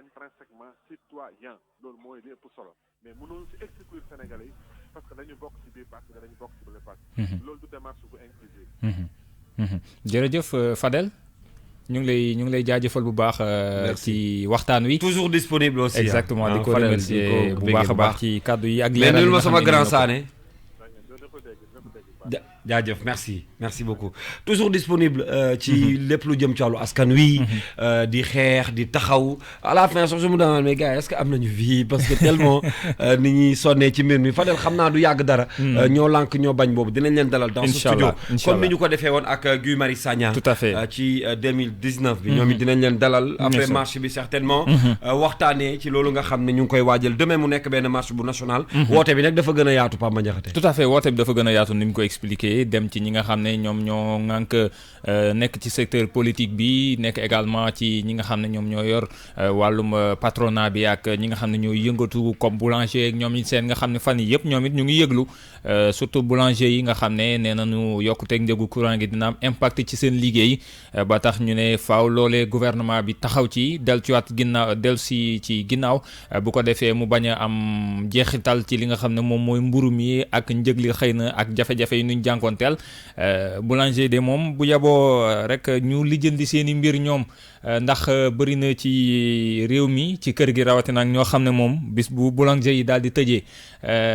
intrinsèquement citoyens loolu mooy li ëpp solo mais mënoon ci exclure sénégalais yi parce que dañu bokk ci biir parti dañu bokk ci bële parti loolu du démarche bu inclusive. jërëjëf Fadel. ñu ngi lay jaajëfal bu baax. ci waxtaan wi. toujours disponible aussi. exactement di ko remercier bu baax a baax ci kàddu yi ak. leeral yi ma sama grand Sané. jaajëf merci beaucoup toujours disponible ci lépp lu jëm ci wàllu askan wi di xeex di taxaw à la fin sax je me demande mais gars est-ce que am nañu vie parce que tellement ni ñuy sonnee ci mbir mi Fadel xam naa du yàgg dara ñoo lànk ñoo bañ boobu dinañ leen dalal dans ce studio comme ni ñu ko defee woon ak Guy Marius Sagna tout à fait ci 2019 bi ñoom it dinañ leen dalal après marche bi certainement waxtaanee ci loolu nga xam ne ñu ngi koy waajal demain mu nekk benn marche bu national woote bi nag dafa gën a yaatu Pape Mandiakhate tout à fait woote bi dafa gën a yaatu ni mu ko expliqué dem ci ñi nga xam ne ñoom ñoo ŋànk nekk ci secteur politique bi nekk également ci ñi nga xam ne ñoom ñoo yor wàllum patronat bi ak ñi nga xam ne ñoo yëngatu comme boulanger ak ñoom it seen nga xam ne fan yi yëpp ñoom it ñu ngi yëglu surtout boulanger yi nga xam ne nee nañu yokkuteeg njëgu courant gi dina am impact ci seen liggéey ba tax ñu ne faaw loolee gouvernement bi taxaw ci dellu si ci ginnaaw bu ko defee mu bañ a am jeexital ci li nga xam ne moom mooy mburu mi ak njëg li xëy na ak jafe-jafe yi nuñ jànkoonteel boulanger de moom bu yaboo rek ñu lijjanti seen i mbir ñoom ndax bëri na ci réew mi ci kër gi rawatina ak ñoo xam ne moom bis bu boulanger yi daal di tëjee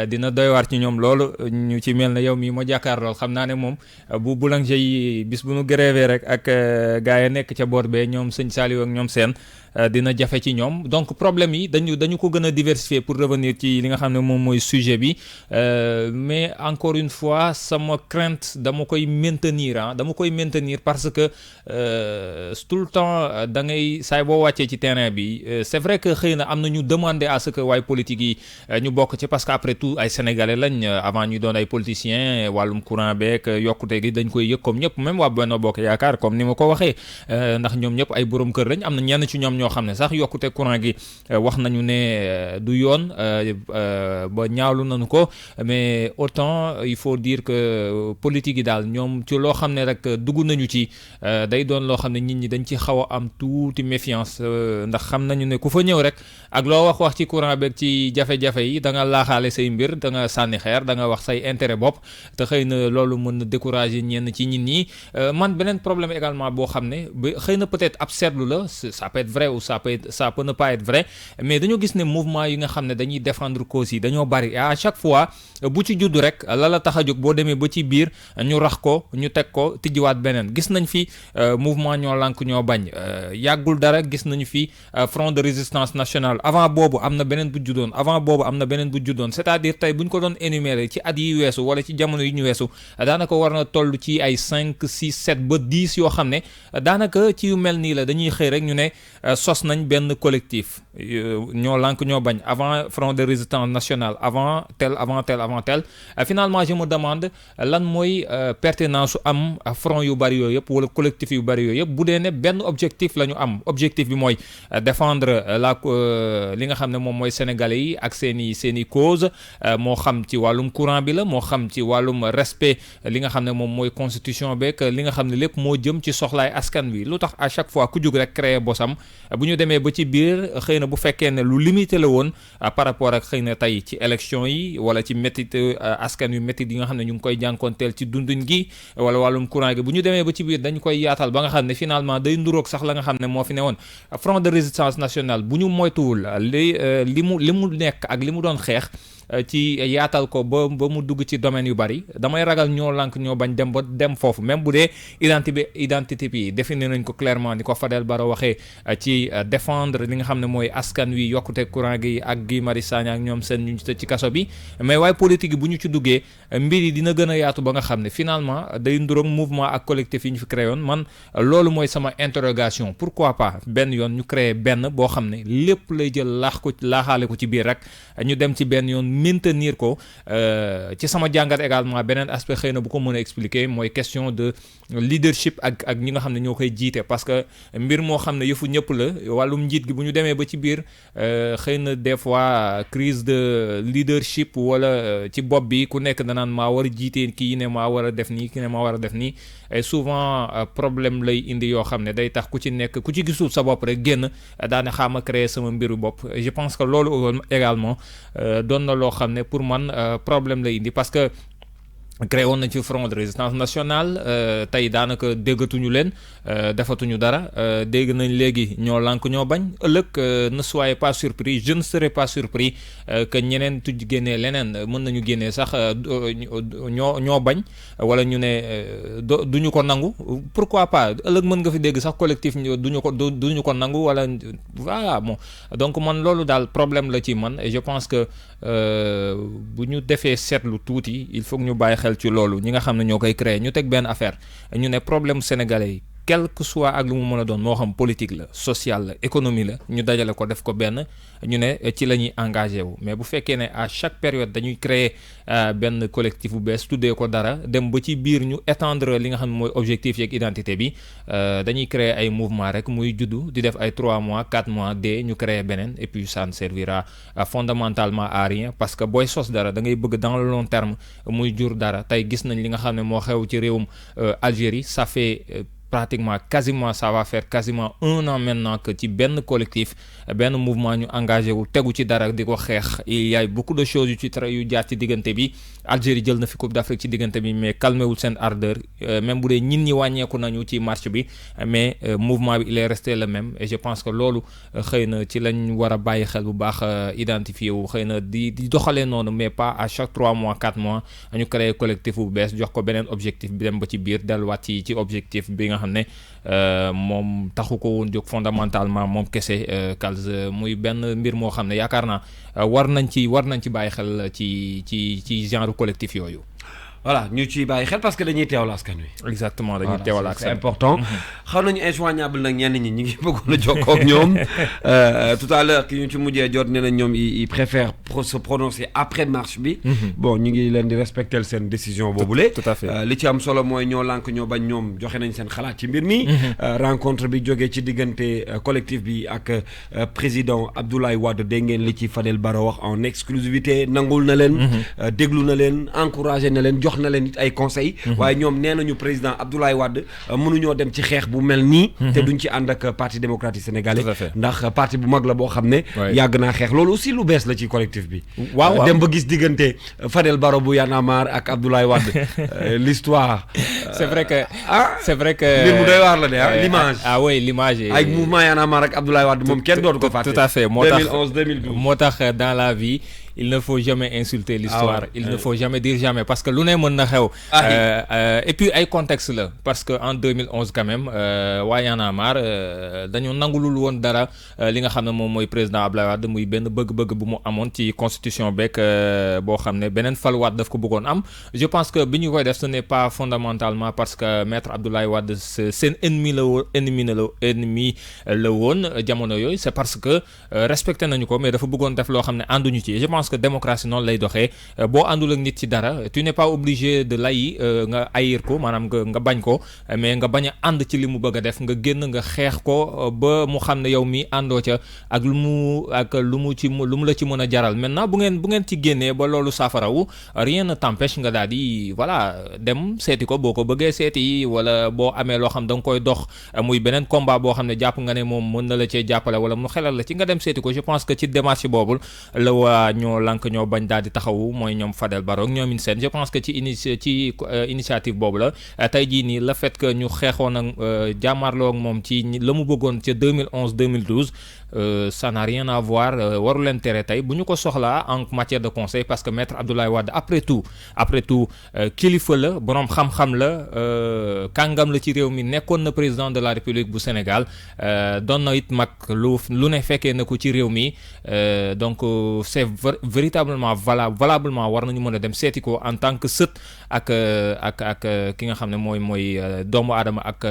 dina doy waar ci ñoom loolu ñu ci mel ne yow mii ma jàkkaar lool xam naa ne moom bu boulanger yi bis bu nu grévé rek ak gars yi nekk ca boor bee ñoom sëñ Saliou ak ñoom seen dina jafe ci ñoom donc problème yi dañu ko gën a diversifier pour revenir ci li nga xam ne moom mooy sujet bi mais encore une fois sama crainte dama koy maintenir parce que tout le temps da ngay saay boo wàccee ci terrain bi c'est vrai que xëy na am na ñu demander à ce que waaye politique yi ñu bokk ci parce que après tout ay sénégalais lañ avant ñu doon ay politiciens wàllum courant beeg yokkute gi dañ koy yëg comme ñëpp même waa Benno Bokk Yaakaar comme ni ma ko waxee ndax ñoom ñëpp ay borom kër lañ am na ñenn ci ñoom ñoo xam ne sax yokkute courant gi wax nañu ne du yoon ba ñaawlu nañu ko mais autant il faut dire que politique yi daal ñoom ci loo xam ne rek dugg nañu ci day doon loo xam ne nit ñi dañ ci xaw a am tuuti méfiance ndax xam nañu ne ku fa ñëw rek ak loo wax ci courant beeg ci jafe-jafe yi da nga laaxaale say mbir da nga sànni xeer da nga wax say intérêt bopp te xëy na loolu mën na décourager ñenn ci nit ñi man beneen problème également boo xam ne ba xëy na peut-être ab seetlu la ça peut être vrai ou ça peut ne pas être vrai mais dañoo gis ne mouvement yi nga xam ne dañuy défendre cause yi dañoo bari et à chaque fois bu ci judd rek la tax a jóg boo demee ba ci biir ñu rax ko ñu teg ko tijjiwaat beneen gis nañ fi mouvement ñoo lànk ñoo bañ yàggul dara gis nañu fi front de résistance nationale avant boobu am na beneen bu juddoon c'est-à-dire tey bu ñu ko doon énumérer ci at yi weesu wala ci jamono yi ñu weesu daanaka war na toll ci ay 5 6 7 ba 10 yoo xam ne daanaka ci yu mel nii la dañuy xëy rek ñu ne sos nañ benn collectif ñoo lànk ñoo bañ avant front de résistance nationale avant tel finalement finalement je me demande lan mooy pertinence su am front yu bari yooyu yëpp wala collectif yu bari yooyu yëpp bu dee ne benn objectif la ñu am objectif bi mooy défendre li nga xam ne moom mooy sénégalais yi ak seeni cause moo xam ci wàllum courant bi la moo xam ci wàllum respect li nga xam ne moom mooy constitution beeg li nga xam ne lépp moo jëm ci soxlaay askan wi lu tax à chaque fois ku jug rek créer bosam bu ñu demee ba ci biir xëy na bu fekkee ne lu limité la woon par rapport ak xëy na tey ci élection yi wala ci métit askan wi métit yi nga xam ne ñu ngi koy jànkoonteel ci dundin gi wala wàllum courant gi bu ñu demee ba ci biir dañ koy yaatal ba nga xam ne finalement day nduroog sax la nga xam ne moo fi ne woon front de résistance nationale bu ñu moytuwul li mu nekk ak li mu doon xeex ci yaatal ko ba mu dugg ci domaine yu bari damay ragal ñoo lànk ñoo bañ dem foofu même bu dee identité bi définir nañ ko clairement ni ko Fadel Barro waxee ci défendre li nga xam ne mooy askan wi yokkute courant gi ak Guy Marius Sagna ak ñoom seen ñu ci kaso bi mais waaye politique yi bu ñu ci duggee mbir yi dina gën a yaatu ba nga xam ne finalement day nduroog mouvement ak collectif yi ñu fi créé woon man loolu mooy sama interrogation pourquoi pas benn yoon ñu créé benn boo xam ne lépp lay jël laaxaale ko ci biir rek ñu dem ci benn yoon maintenir ko ci sama jàngat également beneen aspect xëy na bu ko mën a expliquer mooy question de leadership ak ñi nga xam ne ñoo koy jiite parce que mbir moo xam ne yëfu ñëpp la wàllum njiit gi bu ñu demee ba ci biir xëy na des fois crise de leadership wala ci bopp bi ku nekk danaan maa war a jiite kii ne maa war a def nii kii ne maa war a def nii et souvent problème lay indi yoo xam ne day tax ku ci nekk ku ci gisul sa bopp rek génn daane xaama créer sama mbiru bopp je pense que loolu également doon na loo xam ne pour man problème lay indi parce que créé woon nañ ci front de résistance nationale tey daanaka déggatuñu leen defatuñu dara dégg nañ léegi ñoo lànk ñoo bañ ëllëg ne soyez pas surpris je ne serai pas surpris que ñeneen tuj génnee leneen mën nañu génnee sax ñoo bañ wala ñu ne duñu ko nangu pourquoi pas ëllëg mën nga fi dégg sax collectif duñu ko nangu wala voilà bon donc man loolu daal problème la ci man et je pense que bu ñu defee seetlu tuuti il faut que ñu bàyyi xel ci loolu ñi nga xam ne ñoo koy créer ñu teg benn affaire ñu ne problème sénégalais yi quel que soit ak lu mu mën a doon moo xam politique la social la économie la ñu dajale ko def ko benn ñu ne ci la ñuy engagé wu mais bu fekkee ne à chaque période dañuy créer benn collectif bu bees tuddee ko dara dem ba ci biir ñu étendre li nga xam ne mooy objectif yeeg identité bi dañuy créer ay mouvement rek muy juddu di def ay 3 mois 4 mois de ñu créer beneen et puis ça ne servira fondamentalement à rien parce que booy sos dara da ngay bëgg dans le long terme muy jur dara tey gis nañ li nga xam ne moo xew ci réewum Algérie ça fait pratiquement quasiment ça va faire quasiment 1 an maintenant que ci benn collectif benn mouvement ñu engagé wu tegu ci dara di ko xeex il y a beaucoup de choses yu jaar ci diggante bi Algérie jël na fi Coupe d'Afrique ci diggante bi mais calmé wul seen ardeur même bu dee ñin ñi wàññeeku nañu ci marche bi mais mouvement bi il est resté le même et je pense que loolu xëy na ci lañ war a bàyyi xel bu baax identifié wu xëy na di doxalee noonu mais pas à chaque 3 mois 4 mois ñu créé collectif bu bees jox ko beneen objectif bi dem ba ci biir delluwaat ci objectif bi nga xam ne moom taxu ko woon jóg fondamentalement moom kese Kals muy benn mbir moo xam ne yaakaar naa war nañ ci bàyyi xel ci genre collectif yooyu. voilà ñu ciy bàyyi xel parce que dañuy teewal askan wi. exactement dañuy teewal askan wi c'est important. xaw nañu injoignable nag ñenn ñi ñu ngi bëggoon a jokkoo ak ñoom tout à l'heure ki ñu ci mujjee jot nee na ñoom ils préfèrent se prononcer après marche bi. bon ñu ngi leen di respecter seen décision boobule. tout à fait li ci am solo mooy ñoo lànk ñoo bañ ñoom joxe nañ seen xalaat ci mbir mi. rencontre bi jógee ci diggante collectif bi ak président Abdoulaye Wade dégg ngeen li ci Fadel Barro wax en exclusivité nangul na leen. déglu na leen encouragé na leen jox na leen it ay conseils. waaye ñoom nee nañu président Abdoulaye Wade mënuñoo dem ci xeex bu mel nii. te duñ ci ànd ak parti démocratique sénégalais. ndax parti bu mag la boo xam ne. yàgg naa xeex loolu aussi lu bees la ci collectif bi. waaw dem ba gis diggante Fadel Barro bu Y'en a marre ak Abdoulaye Wade l'histoire. c'est vrai que mbir mu doy waar la de l'image. oui l'image. ay mouvement Y'en a marre ak Abdoulaye Wade moom kenn dootu ko fàtte. tout à fait 2011 2012 moo tax dans la vie. il ne faut jamais insulter l'histoire il ne faut jamais dire jamais parce que lu ne mën na xew et puis ay contexte la parce que en 2011 quand même waa Y'en a marre dañoo nangulul woon dara li nga xam ne moom mooy président Abdoulaye Wade muy benn bëgg-bëgg bu mu amoon ci constitution beeg boo xam ne beneen faluwaat daf ko bëggoon am je pense que bi ñu koy def ce n'est pas fondamentalement parce que maître Abdoulaye Wade seen ennemi la woon jamono yooyu c'est parce que respecté nañu ko mais dafa bëggoon def loo xam ne ànduñu ci je pense pense que démocratie noonu lay doxee boo àndul ak nit ci dara tu n'es pas obligé de lay nga ayir ko maanaam nga bañ ko mais nga bañ a ànd ci li mu bëgg a def nga génn nga xeex ko ba mu xam ne yow mi àndoo ca ak lu mu la ci mën a jaral maintenant bu ngeen ci génnee ba loolu saafarawu rien ne t'empêche nga daal di voilà dem seeti ko boo ko bëggee seeti wala boo amee loo xam da nga koy dox muy beneen combat boo xam ne jàpp nga ne moom mën na la cee jàppale wala mu xelal la ci nga dem seeti ko je pense que ci démarche boobu la waa ñoo lank ñoo bañ daal di taxawu mooy ñoom Fadel Barro ñoom in seen je pense que ci initiative boobu la tey jii nii le fait que ñu xeexoon ak jàmmaarloo ak moom ci la mu bëggoon ca 2011 2012 ça n'a rien à voir waru leen tere tey bu ñu ko soxlaa en matière de conseil parce que maître Abdoulaye Wade après tout kilifa la boroom xam-xam la kàngam la ci réew mi nekkoon na président de la République bu Sénégal doon na it mag lu ne fekkee na ko ci réew mi donc c'est véritablement valablement war nañu mën a dem seeti ko en tant que sët ak ki nga xam ne mooy doomu aadama ak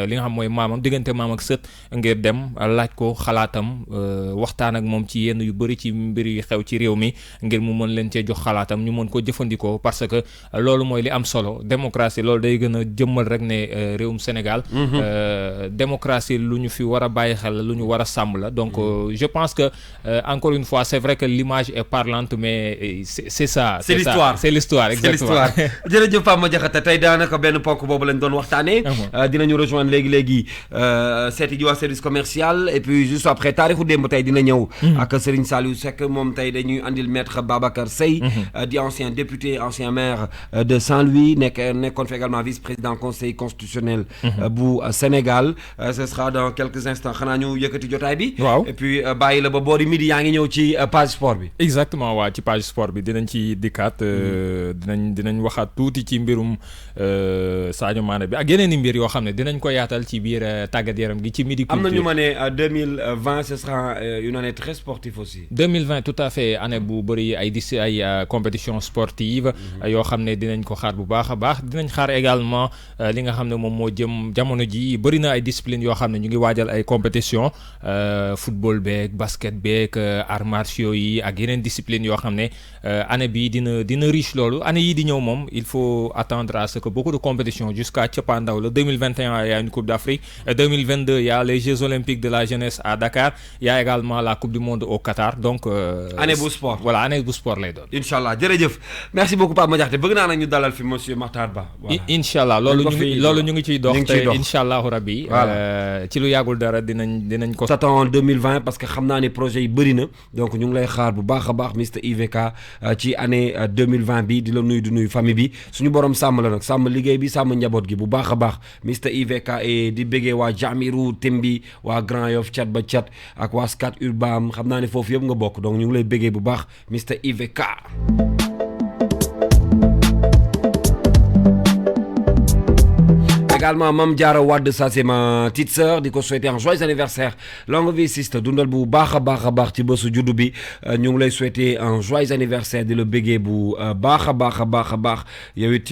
li nga xam mooy maamam diggante maam ak sët ngir dem laaj ko xalaatam waxtaan ak moom ci yenn yu bëri ci mbir yu xew ci réew mi ngir mu mën leen cee jox xalaatam ñu mën ko jëfandikoo parce que loolu mooy li am solo démocratie loolu day gën a jëmmal rek ne réewum Sénégal démocratie lu ñu fi war a bàyyi xel lu ñu war a sàmm la donc je pense que encore une fois c'est vrai que l'image est parlante mais c'est ça c'est l'histoire exactement jërëjëf Pape Madiakhate tey daanaka benn ponk boobu lañ doon waxtaanee dinañu rejoindre léegi seeti ji waa service commercial et puis juste après taarixu démb tey dina ñëw ak Serigne Saliou Seck moom tey dañuy andil maître Babacar Seye di ancien député ancien maire de Saint-Louis nekkoon fi également vice-président conseil constitutionnel bu Sénégal ce sera dans quelques instants xanaa ñu yëkkati jotaay bi waaw et puis bàyyi la ba boori midi yaa ngi ñëw ci page sport bi exactement waa ci page sport bi dinañ ci dikkaat dinañ waxaat tuuti ci mbirum Sadio Mané bi ak yeneen i mbir yoo xam ne dinañ ko yaatal ci biir tàggat yaram gi ci midi culture. am na ñu ma ne 2020 ce sera une année très sportive aussi. 2020 tout à fait année bu bëri ay compétitions sportives yoo xam ne dinañ ko xaar bu baax a baax dinañ xaar également li nga xam ne moom moo jëm jamono ji bëri na ay disciplines yoo xam ne ñu ngi waajal ay compétitions football beeg basket beeg arts martiaux yi ak yeneen disciplines yoo xam ne année bi dina riche loolu année yi di ñëw moom il faut attendre à ce que beaucoup de compétitions jusqu'à cappaandaw la 2021 il y a une coupe d'Afrique 2022 il y a les Jeux olympiques de la jeunesse à Dakar il y a également la coupe du monde au Qatar donc année bu sport voilà année bu sport lay doon inchallah jërëjëf merci beaucoup Pape Madiakhate bëgg naa nag ñu dalal fi monsieur Makhtar Ba inchallah loolu ñu ngi ciy dox te inchallahu rabbi ci lu yàggul dara dinañ ko en 2020 parce que xam naa ne projet yi bëri na donc ñu ngi lay xaar bu baax a baax Mr IVK ci année 2020 bi di la nuyu di nuyu famille bi suñu borom sàmm la nag sàmm liggéey bi sàmm njaboot gi bu baax a baax Mr IVK et di bëggee waa Jamiru Tembi waa Grand Yoff cat ba cat ak waa Scat Urbam xam naa ne foofu yëpp nga bokk donc ñu ngi lay bëggee bu baax Mr IVK. Également Mame Diarra Wade ça c'est ma petite sœur di ko souhaiter un joyeux anniversaire longue vie sister dundal bu baax a baax ci bésu juddu bi ñu ngi lay souhaiter un joyeux anniversaire di la bëggee bu baax a baax yow it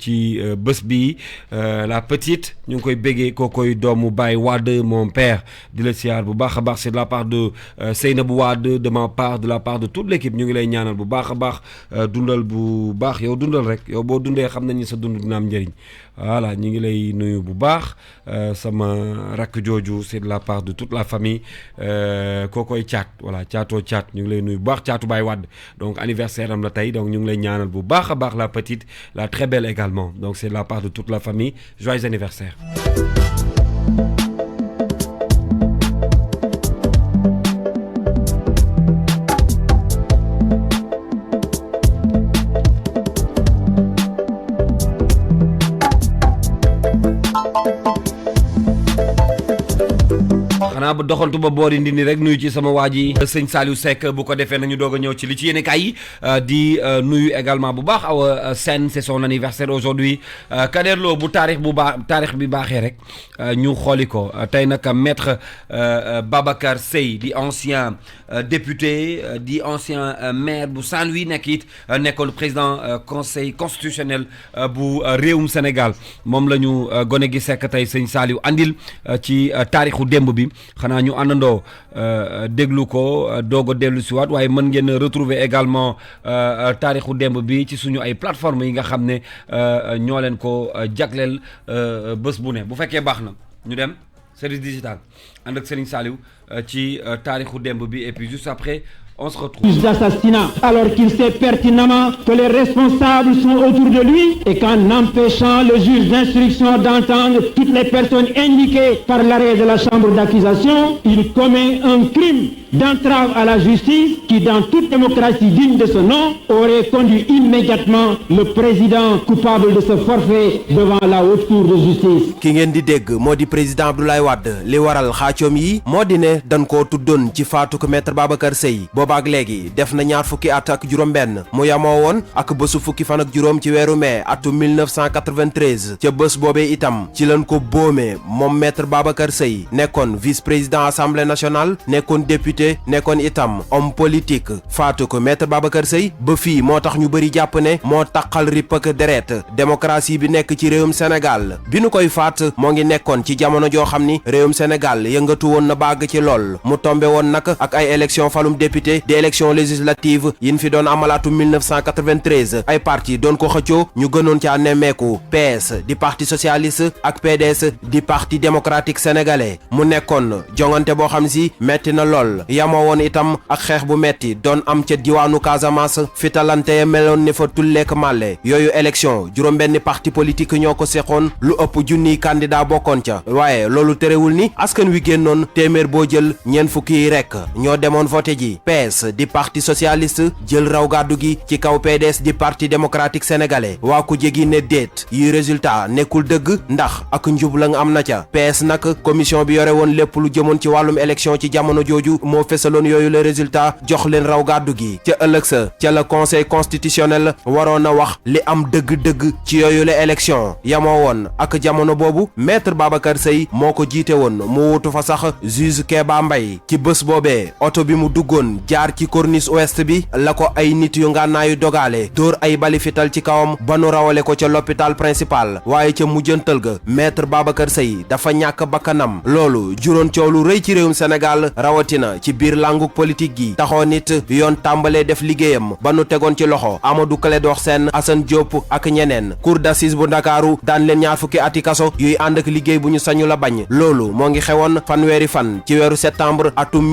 ci bés bi la petite ñu ngi koy bëggee kookoy doomu Baye Wade mon père di la siyaar bu baax a baax c'est de la part de Seynabou Wade de ma part de la part de toute l'équipe ñu ngi lay ñaanal bu baax a baax dundal bu baax yow dundal rek yow boo dundee xam nañ ni sa dund dina am njëriñ voilà ñu ngi lay nuyu bu baax sama rakk jooju c'est de la part de toute la famille kookoy caat voilà caatoo caat ñu ngi lay nuyu bu baax caatu Baye Wade donc anniversaire am la tey donc ñu ngi lay ñaanal bu baax a baax la petite la très belle également donc c'est de la part de toute la famille joyeux anniversaire. xanaa ba doxantu ba boori Ndindi rek nuyu ci sama waa ji sëñ Saliou Seck bu ko defee nañu doog a ñëw ci li ci yéene kay yi di nuyu également bu baax Awa Sène c'est son anniversaire aujourd'hui Kader Lo bu taarix bi baaxee rek ñu xooli ko tey nag maître Babacar Seye di ancien député di ancien maire bu Saint-Louis nekk it nekkoon président conseil constitutionnel bu réewum Sénégal moom la ñu gone gi Seck tey sëñ Saliou andil ci taarixu démb bi xanaa ñu àndandoo déglu ko doog a dellu si waat waaye mën ngeen retrouver également taarixu démb bi ci suñu ay plateformes yi nga xam ne ñoo leen ko jagleel bés bu ne bu fekkee baax na ñu dem service digital ànd ak Serigne Saliou ci taarixu démb bi et puis juste après on se retrouve. D'assassinat, alors qu'il sait pertinemment que les responsables sont autour de lui et qu'en empêchant le juge d'instruction d'entendre toutes les personnes indiquées par l'arrêt de la chambre d'accusation, il commet un crime d'entrave à la justice qui, dans toute démocratie digne de ce nom, aurait conduit immédiatement le président coupable de ce forfait devant la haute cour de justice. ki ngeen di dégg moo di président Abdoulaye Wade li waral xaacoom yi moo di ne dañ koo tuddoon ci faatu ko maître Babacar Seye boobaak léegi def na ñaar fukki at ak juróom-benn mu yamoo woon ak bésu fukki fan ak juróom ci weeru mai atum 1993 ca bés boobee itam ci lañ ko boomee moom maître Babacar Seye nekkoon vice président assemblée nationale nekkoon député nekkoon itam homme politique faatu ko maître Babacar Seye ba fii moo tax ñu bëri jàpp ne moo taqal ripp ak deret démocratie bi nekk ci réewum Sénégal bi nu koy faat moo ngi nekkoon ci jamono joo xam ni réewum Sénégal yëngatu woon na bàgg ci lool mu tombe woon nag ak ay élection falum député di élection législative yin fi doon amalaatum 1993 ay parti doon ko xëccoo ñu gënoon caa nemmeeku PS di parti socialiste ak PDS di parti démocratique sénégalais mu nekkoon jongante boo xam si metti na lool yamoo woon itam ak xeex bu metti doon am ca diwaanu Casamance fitalante meloon ni fa tulleek màlle yooyu élection juróom-benni parti politique ñoo ko seqoon lu ëpp junniy candidat bokkoon ca waaye loolu terewul ni askan wi génnoon téeméer boo jël ñeent fukki yi rekk ñoo demoon voté ji PS di parti socialiste jël raw gàddu gi ci kaw PDS di parti démocratique sénégalais waa ku jégi ne déet yi résultat nekkul dëgg ndax ak njub la nga am na ca PS nag commission bi yore woon lépp lu jëmoon ci wàllum élection ci jamono jooju moo fesaloon yooyu le résultat jox leen raw gàddu gi ca ëllëg sa ca la conseil constitutionnel waroon a wax li am dëgg-dëgg ci yooyu la élection yamoo woon ak jamono boobu maître Babacar Seye moo ko jiite woon mu wutu fa sax juge Kéba Mbaye ci bés boobee oto bi mu duggoon jaar ci corniche ouest bi la ko ay nit yu ngànnaayu dogaale dóor ay bali fital ci kawam ba nu rawale ko ca l'hôpital principal waaye ca mujjantal ga maître Babacar Seye dafa ñàkk bakkanam loolu juróon coow lu rëy ci réewum Sénégal rawatina ci biir languk politique gi taxoon nit yoon tàmbalee def liggéeyam ba nu tegoon ci loxo Amadou Clédor Sène Assane Diop ak ñeneen cour d'assises bu Ndakaaru daan leen ñaar fukki ati kaso yuy ànd ak liggéey bu ñu sañu la bañ loolu moo ngi xewoon fanweeri fan ci weeru septembre atum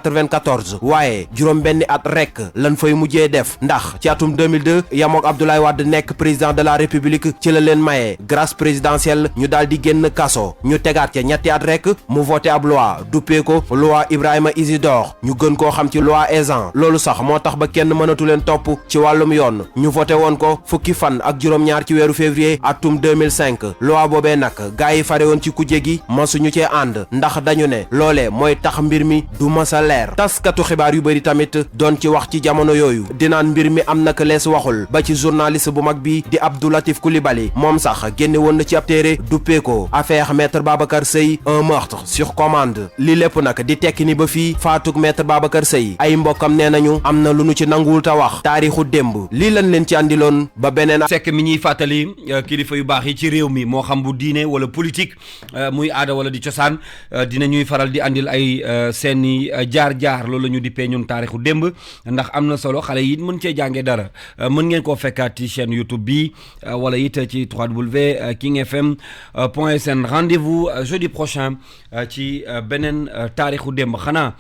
1994 waaye juróom benni at rek lan fay mujjee def ndax ci atum 2002 yamook Abdoulaye Wade nekk président de la République ci la leen maye grâce présidentielle ñu daal di génn kaso ñu tegaat ca ñetti at rek mu voté ab loi duppee ko loi Ibrahima Isidore ñu gën koo xam ci loi Ezzan loolu sax moo tax ba kenn mënatu leen topp ci wàllum yoon ñu voté woon ko fukki fan ak juróom-ñaar ci weeru février atum 2005 loi boobee nag gaa yi fare woon ci kujje gi masuñu cee ànd ndax dañu ne loolee mooy tax mbir mi du masa leer taskatu xibaar yu bëri tamit doon ci wax ci jamono yooyu dinaan mbir mi am naka lees waxul ba ci journaliste bu mag bi di Abdou Latif Coulibaly moom sax génne woon na ci ab téere duppee ko affaire maître Babacar Seye un meurtre sur commande li lépp nag di tekki ni ba fii faatug maître Babacar Seye ay mbokkam nee nañu am na lu nu ci nanguwul ta wax taarixu démb lii lañ leen ci andiloon ba beneen fekk mi ñuy fàttali kilifa yu baax yi ci réew mi moo xam bu diine wala politique muy aada wala di cosaan dina ñuy faral di andil ay seeni jaar-jaar loolu la ñu dippee ñun taarixu démb ndax am na solo xale yi mën cee jàngee dara mën ngeen koo fekkaat ci chaîne YouTube bi wala it ci www.kingfm.sn rendez-vous jeudi prochain ci beneen taarixu démb xanaa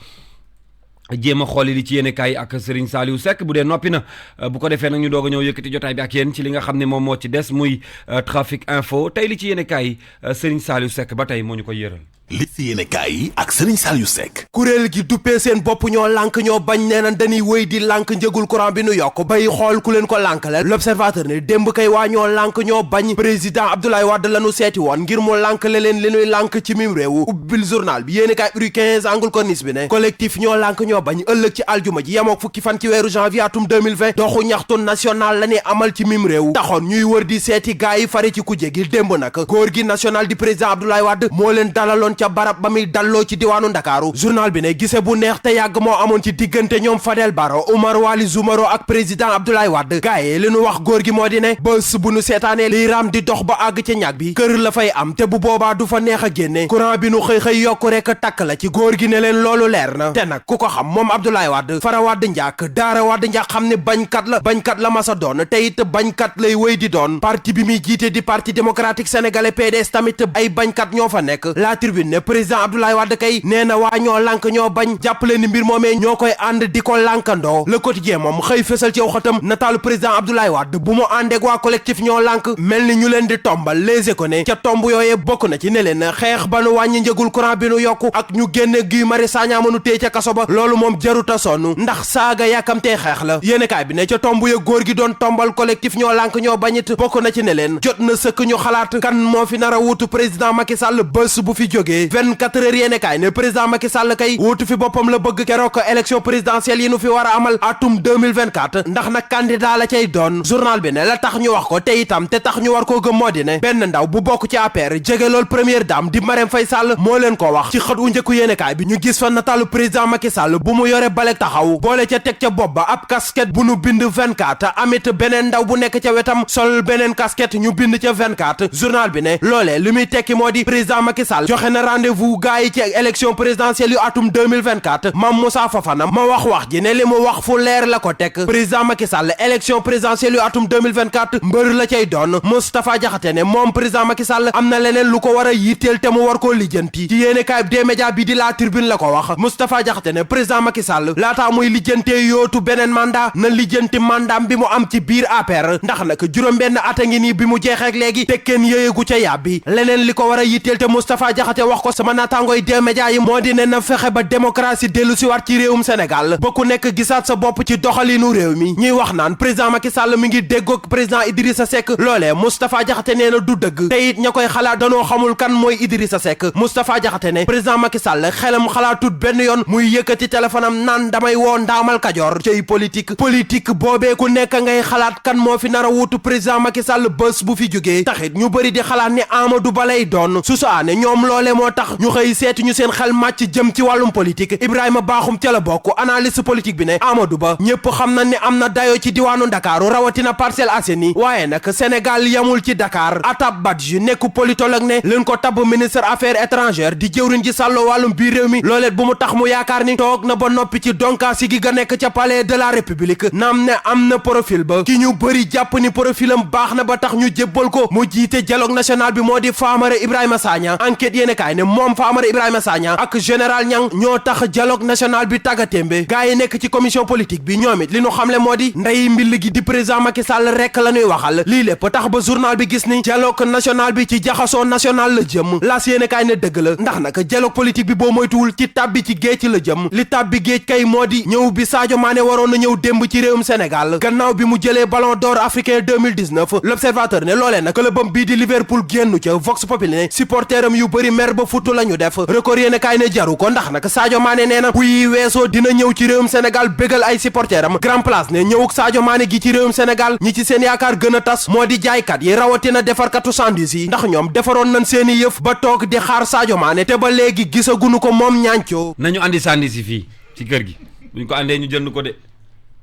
jéem a xooli li ci yéene kaay ak Serigne Saliou Seck bu dee noppi na bu ko defee nag ñu doog a ñëw yëkkati jotaay bi ak yéen ci li nga xam ne moom moo ci des muy trafic info tey li ci yéene kaay Serigne Saliou Seck ba tey moo ñu koy yëral. li ci yéene kaay yi ak Serigne Saliou Seck. kuréel gi duppee seen bopp ñoo lànk ñoo bañ nee na dañuy wéy di lànk njëgul courant bi nu yokk bay xool ku leen ko lànkale l'observateur ne démb kay waa ñoo lànk ñoo bañ président Abdoulaye Wade lañu seeti woon ngir mu lànkale leen li ñuy lànk ci mim réew ubbil journal bi yéene kaay uri 15 angle corniche bi ne collectif ñoo lànk ñoo bañ ëllëg ci aljuma ji yemook fukki fan ci weeru janvier atum 2020 doxu ñaxtu national la ñuy amal ci mim réew taxoon ñuy wër di seeti gaay yi fari ci kujje gi démb nag góor gi national di président Abdoulaye Wade moo leen dalaloon ca barab ba muy dalloo ci diwaanu Ndakaaru. journal bi ne gise bu neex te yàgg moo amoon ci diggante ñoom Fadel Barro Oumar Waly Zoumaro ak président Abdoulaye Wade. gaaye li nu wax góor gi moo di ne bés bu nu seetaanee liy raam di dox ba àgg ca ñag bi kër la fay am te bu boobaa du fa neex a génne courant bi nu xëy yokk rek takk la ci góor gi ne leen loolu leer na te nag ku ko xam moom Abdoulaye Wade fara Wade njàkk daara Wade njàkk xam ne bañkat la masa doon te it bañkat lay wéy di doon parti bi muy jiite di parti démocratique sénégalais PDS tamit ay bañkat ñoo fa nekk. la tribune ne président Abdoulaye Wade kay nee na waa ñoo lànk ñoo bañ jàppale ni mbir moomee ñoo koy ànd di ko lànkandoo. le quotidien moom xëy fësal ci xëtam nataalu président Abdoulaye Wade bu mu àndeek waa collectif ñoo lànk mel ni ñu leen di tombal Les Échos ne ca tomb yooyee bokk na ci ne leen xeex ba nu wàññi njëgul courant bi nu yokku ak ñu génne Guy Marius Sagna mënu téye ca kaso ba loolu moom jaruta sonn ndax saaga yàkkamtee xeex la. yéenekaay bi ne ca tomb ya góor gi doon tombal collectif ñoo lànk ñoo bañit bokk na ci ne leen jot na sëkk ñu xalaat kan moo fi nar a wuutu président Macky Sall bés bu fi jógee 24 heures yéenekaay ne président Macky Sall kay wuutu fi boppam la bëgg keroog élection présidentielle yi nu fi war a amal atum 2024 ndax nag candidat la cay doon. journal bi ne la tax ñu wax ko te itam te tax ñu war koo gëm moo di ne benn ndaw bu bokk ci APR jege lool première dame di Marème Faye Sall moo leen ko wax ci xët wu njëkku yéenekaay bi ñu gis fa nataalu président Macky Sall bu mu yore balek taxaw boole ca teg ca bopp ba ab casquette bu nu bind 24 amit beneen ndaw bu nekk ca wetam sol beneen casquette ñu bind ca 24 journal bi ne loolee li muy tekki moo di président Macky Sall joxe na rendez-vous gars yi ci élection présidentielle yu atum 2024 Mame Moussa Fofana ma wax ji ne li mu wax fu leer la ko teg président Macky Sall élection présidentielle yu atum 2024 mbër la cay doon Moustapha Diakhaté ne moom président Macky Sall am na leneen lu ko war a yitteel te mu war koo lijjanti ci yéenekaay des médias bi di La Tribune la ko wax Moustapha Diakhaté ne président Macky Sall laataa muy lijjantee yootu beneen mandat na lijjanti mandaam bi mu am ci biir APR ndax nag juróom-benn at a ngi nii bi mu jeexeek léegi te kenn yéyegu ca yàbbi leneen li ko war a yitteel te Moustapha Diakhaté wax ko sama naataangooy des médias yi moo di ne na fexe ba démocratie dellu si waat ci réewum Sénégal ba ku nekk gisaat sa bopp ci doxalinu réew mi ñuy wax naan président Macky Sall mi ngi déggoog président Idrissa Seck loolee Moustapha Diakhaté nee na du dëgg te it ña koy xalaat danoo xamul kan mooy Idrissa Seck Moustapha Diakhaté ne président Macky Sall xelam xalaatut benn yoon muy yëkkati téléphone am naan damay woo Ndaamal Kajoor cay politique boobee ku nekk ngay xalaat kan moo fi nar a wuutu président Macky Sall bés bu fi jógee taxit ñu bëri di xalaat ni Amadou Ba lay doon su saane ñoom loole moo tax ñu xëy seeti ñu seen xel màcc jëm ci wàllum politique Ibrahima Bakhoum ca la bokk analyste politique bi ne Amadou Ba ñëpp xam na ni am na dayo ci diwaanu Ndakaaru rawatina Parcelles Assainies waaye nag Sénégal yamul ci Dakar Atab Badji nekk politologue ne leen ko tabb ministre affaires étrangères di jëwriñ ji sàllo wàllum biir réew mi looleet bu mu tax mu yaakaar ni toog na ba noppi ci donkaasi gi ga nekk ca palais de la république naam ne am na profil ba ki ñu bëri jàpp ni profilam baax na ba tax ñu jébbal ko mu jiite dialogue national bi moo di Famara Ibrahima Sagna enquête yéene kaay ne moom Famara Ibrahima Sagna ak général Niang ñoo tax dialogue national bi tàggatémbe gaa yi nekk ci commission politique bi ñoom it li ñu xamle moo di ndey mbill gi di président Macky Sall rek la ñuy waxal lii lépp tax ba journal bi gis ni dialogue national bi ci jaxasoo national la jëm laas yéene kaay ne dëgg la ndax nag dialogue politique bi boo moytuwul ci tàbbi ci géej la jëm li tàbbi géej kay moo di ñëw bi Sadio Mané waroon na ñëw démb ci réewum Sénégal gannaaw bi mu jëlee ballon d'or africain 2019 l'observateur ne loolee nag clubam bii di Liverpool génnu ca Vox Populi ne supporteram yu bëri mer ba futu la ñu def record yéene kaay ne jaru ko ndax nag Sadio Mané nee na buy weesoo dina ñëw ci réewum Sénégal bégal ay supporteram Grand Place ne ñëwuk Sadio Mané gi ci réewum Sénégal ñi ci seen yaakaar gën a tas moo di jaaykat yi rawatina defarkatu sandwich yi ndax ñoom defaroon nañ seeni yëf ba toog di xaar Sadio Mané te ba léegi gisagunu ko moom ñaancoo nañu andi sandwich yi fii ci kër gi buñ ko andee ñu jënd ko de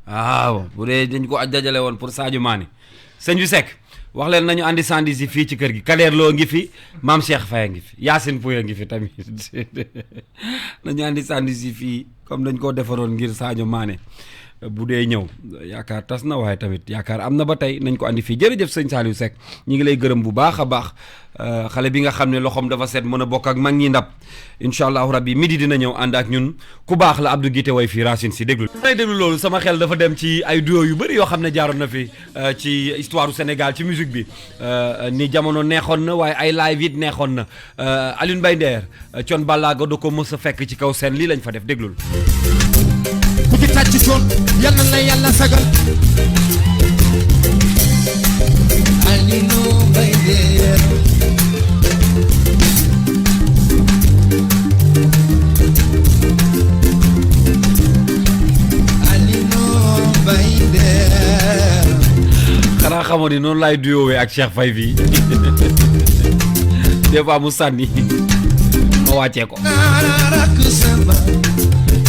waaw bu dee dañ ko dajale woon pour Sadio Mané sëñ bi Seck wax leen nañu andi sandwich yi fii ci kër gi Kader Lo ngi fi Mame Cheikh Faye ngi fi Yacine Pouye ngi fi tamit nañu andi sandwich yi fii comme dañ koo defaroon ngir Sadio Mané bu dee ñëw yaakaar tas na waaye tamit yaakaar am na ba tey nañ ko andi fii jërëjëf sëñ Saliou Seck ñi ngi lay gërëm bu baax a baax xale bi nga xam ne loxoom dafa set mën a bokk ak mag ñi ndab incha allahu rabbi midi dina ñëw ànd ak ñun ku baax la Abdou Guité way fii Racine si déglu may déglu loolu sama xel dafa dem ci ay duo yu bëri yoo xam ne jaaroon na fi ci histoire du Sénégal ci musique bi ni jamono neexoon na waaye ay live it neexoon na Alioune Mbaye Nder Thione Ballago da ko mës a fekk ci kaw seen lii lañ fa def déglul ku ci tàcc coon yal na la yàlla sagal Alioune Mbaye Nder Alioune Mbaye Nder xanaa xamoon ni noonu laay duyoowee ak Cheikh Faye fii des fois mu sànni ma wàccee ko rak sama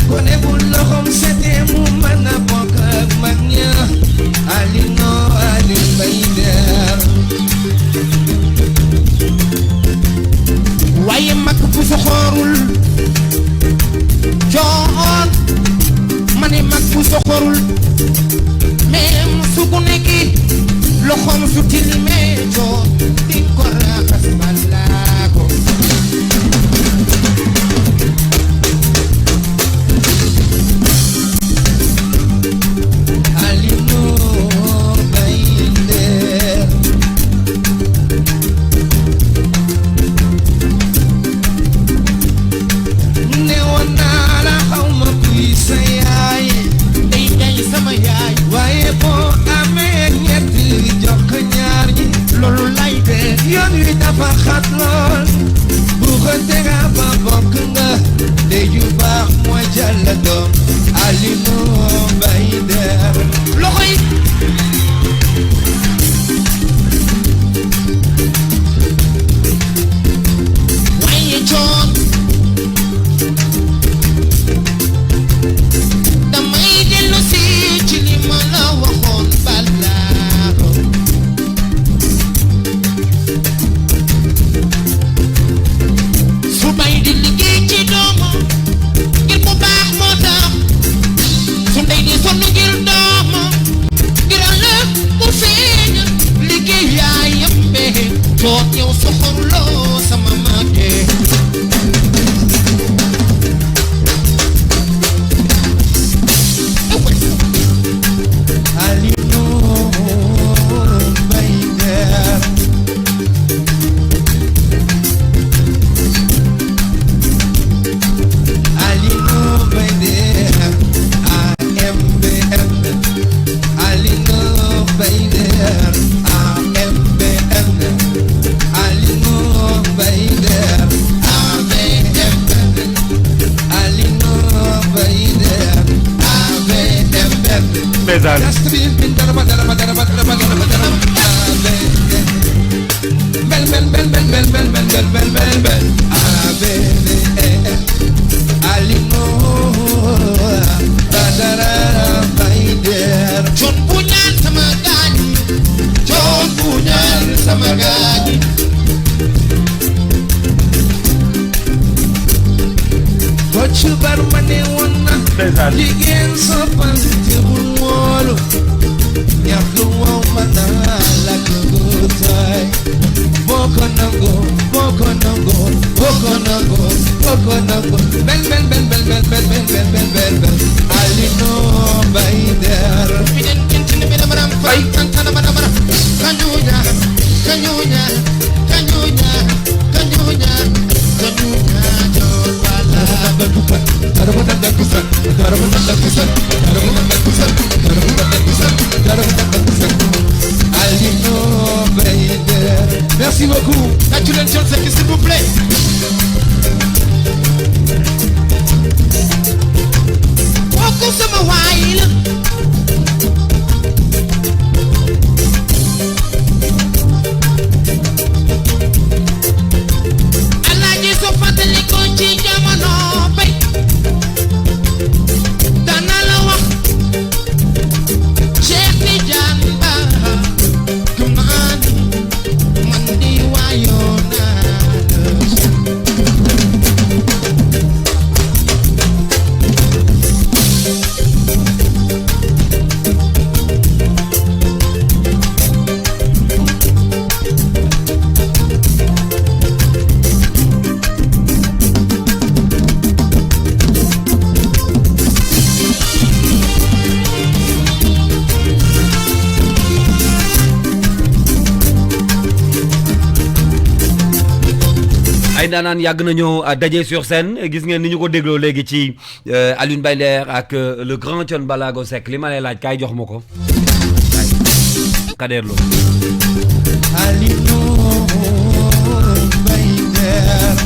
kone bu loxom setee mu mën a bokk ak mag ña Alino Alioune Mbaye Nder waaye mag bu soxorul coon ma ne mag bu soxorul même su ku nekki loxom su tilimee coon di ko raxas balaa ko Alino Mbaye Nder ne woon naa la xaw ma kuy sa yaay day jaay sama yaay waaye boo amee ñett jox ko ñaar ñi loolu lay dee yoon wi dafa xat lool bu ko tega ba bokk nga day ju baax mooy jàll doom Alino Mbaye Nder loxo yi waaye coon damay dellu si ci li ma la waxoon balaa ko su bay di liggéey ci doomu ngir mu baax moo tax su ndey di sonn ngir doomu ngir ëllëg mu feeñ liggéey yaayam bee coon yow soxorloo sama màggee Alino Mbaye Nder Alino Mbaye Nder AMBM Alino Mbaye Nder AMBM Alino Mbaye Nder AMBM Alino Mbaye Nder AMBM ndeysaan John Buñal sama gaañi John Buñal sama gaañi Coach Barma ne woon na jigéen soppal te bul moolu ñax lu wow mën naa la ko góotaay boo ko nangoo boo ko nangoo boo ko nangoo boo ko nangoo bel bel bel bel bel bel bel bel bel bel bel Alino Mbaye Nder mi den kintini mi damaram fay tantana madamara kañuña kañuña kañuña kañuña kañuña jool bala Alino Mbaye Nder merci beaucoup tàccu leen Thione Seck s'il vous plaît kooku sama waay la Alaaji soo fàttali ko ci jamono bay dana la wax Cheikh Tidiane Ba gëm naa ni man di waayoo naa ay ndaanaan yàgg nañoo daje sur scène gis ngeen ni ñu ko dégloo léegi ci Alioune Mbaye Nder ak le grand Thione Ballago Seck li ma lay laaj kaay jox ma ko Kader Lo Alino Mbaye Nder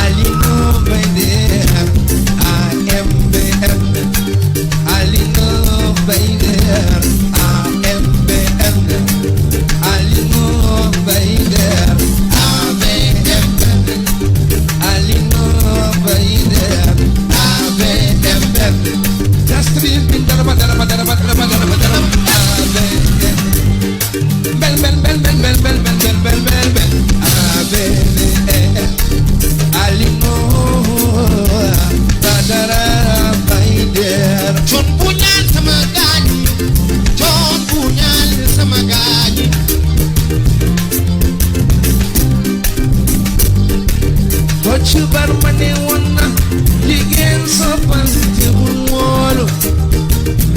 Alino Mbaye Nder AMBM Alino Mbaye Nder AMBM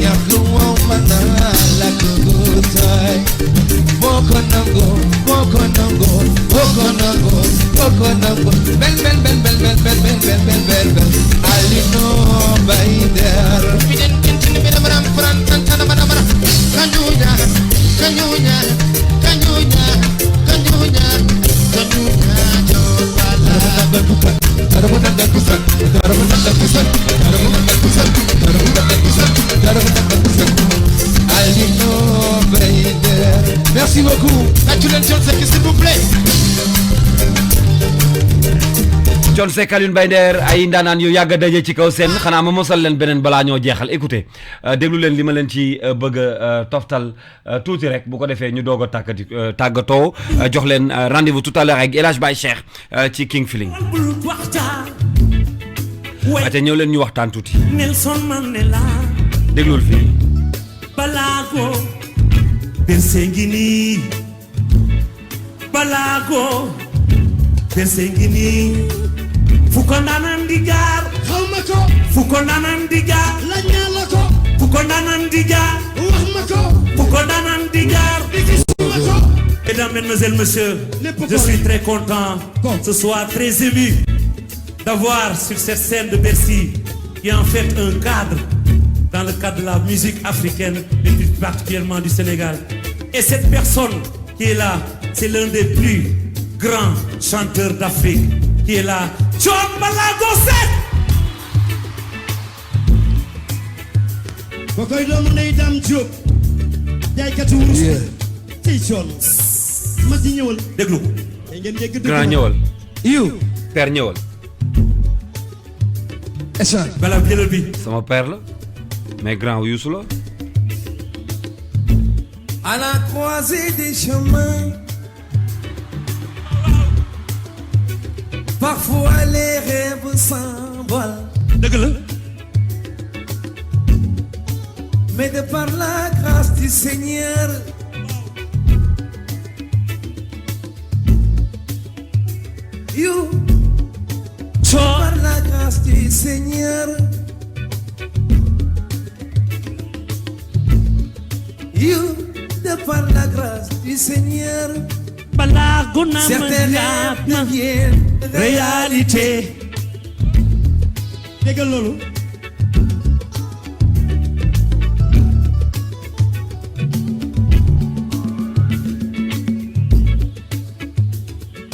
ñàkk moom mën naa lakk góotaay boo ko nangoo boo ko nangoo boo ko nangoo boo ko nangoo bel bel bel bel bel bel bel bel bel bel bel Alino Bayder biden kentin bida maram fran tantana mana mana kanyunya kanyunya kanyunya kanyunya kanyunya jobala Alino Bayder merci beaucoup s'il vous plaît Thione Seck Alioune Mbaye Nder ay ndaanaan yu yàgg a daje ci kaw seen xanaa ma mosal leen beneen balaa ñoo jeexal écoutez déglu leen li ma leen ci bëgg a toftal tuuti rek bu ko defee ñu doog a tàggatoo jox leen rendez-vous tout à l'heure ak El Hadj Baye Cheikh ci King Feeling ate ñëw leen ñu waxtaan tuuti Nelson Mandela déglul fii Balago Bersengini Balago Bersengini Fukondanan digar Xawmako Fukondanan digar lañalako Fukondanan digar waxmako Fukondanan digar dikisumako Mesdames, Mesdemoiselles, Messieurs, je suis très content ce soir, très ému d'avoir sur cette scène de Bercy qui est en fait un cadre dans le cadre de la musique africaine et plus particulièrement du Sénégal. Et cette personne qui est là, c'est l'un des plus grands chanteurs d'Afrique qui est là, Thione Ballago Seck. kokoy doomu ndey Dame Diop jaaykatu wurus ci Thione ma di ñëwal déglu ngeen dégg grand ñëwal you père ñëwal Essa bala jëlal bi sama père la mais grand Youssou la à la croisée des chemins parfois les rêves s'envolent dëgg la mais de par la grâce du Seigneur you par la grâce du Seigneur you de par la grâce du Seigneur Ballago na certains ma rêves deviennent réalité déggal loolu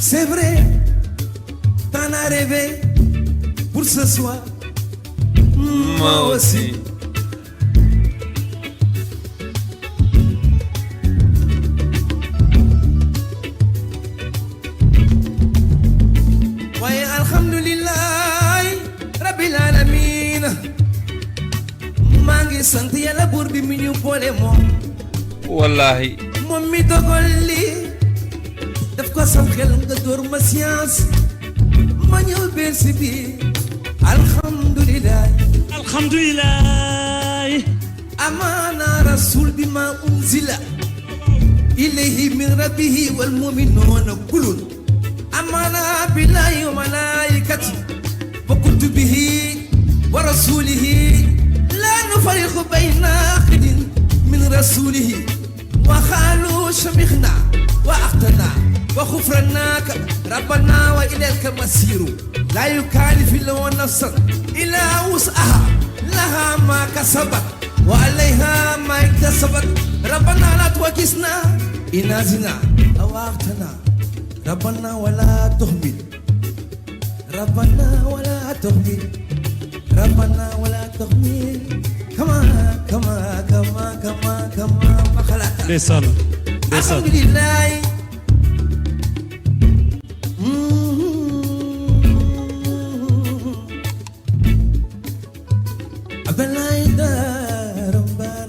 c'est vrai t'en as rêvé pour ce soir moi aussi waaye alhamdulillah rabbil alamin maa ngi sant yàlla buur bi mi ñu boole moom wallahi moom mi dogal li daf ko sam xel nga door ma science ma ñëw Bercy bi alhamdulillah alhamdulillah amana rasul bi ma unzila ilayhi min rabbihi wal mu'minuna kullun amana billahi wa malaikati wa kutubihi wa rasulihi la nufariqu bayna ahadin min rasulihi wa qalu sami'na wa ata'na wa ghufranaka rabbana wa ilayka masiru la yukallifu illa nafsan illa wus'aha laha ma kasabat wa 'alayha ma iktasabat rabbana la tuwakisna in azina aw akhtana rabbana wa la tuhmil rabbana wa la tuhmil rabbana wa la tuhmil kama ma khalaqta ndeysaan ndeysaan alhamdulillah abelay darambar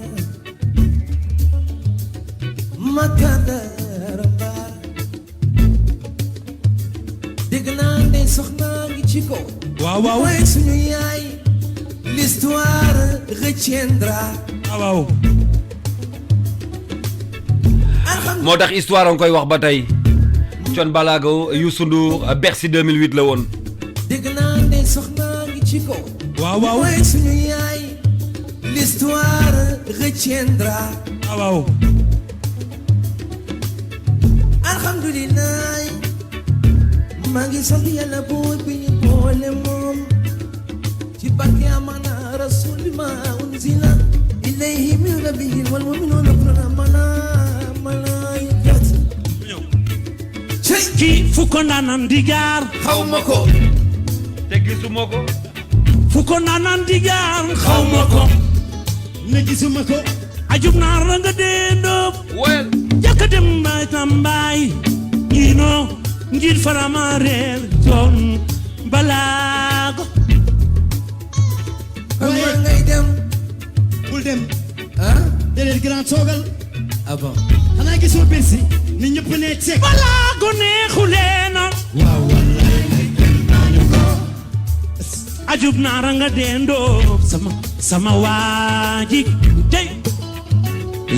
makadarbar dégg naa ndey soxna ngi ci ko waaw waaw mooy suñu yaay l'histoire retiendra waaw moo tax histoire on koy wax ba tey Thione Ballago Youssou Ndour Bercy 2008 la woon dégg naa ndey soxna ngi ci ko waaw waaw mooy suñu yaay l'histoire l'histoire retiendra. Ah waaw. Alhamdulillah maa ngi sant yàlla buur bi ñu boole moom ci barke amana rasulima unzila ilayhi min rabbihi wal mu'minuna malaaykat kii fu ko naanam di jaar xaw ma ko te gisuma ko fu ko naanam di jaar xaw ma ko ne gisuma ko ajub naar la nga dendoo wel jàkka dem mbaay tambaay ñii noo ngir farama reer joon balaago waaye ngay dem bul dem ah déedéet grand toogal ah bon xanaa gisoo Bercy ni ñëpp ne teg balaago neexu leena waaw wallaay nañu ko ajub naar nga dendoo sama waaji tey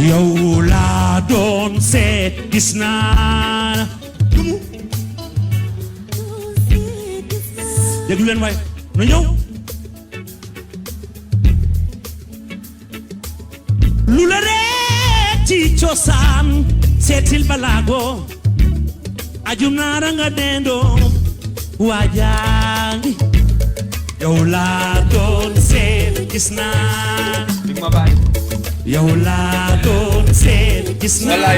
yow laa doon seet gis naa déglu leen waay na ñëw lu la rek ci cosaan seetil balaago ajum naara nga dendoo waajaangi yow laa doon seet gis naa di ma bàyyi yow laa doon seet gis naa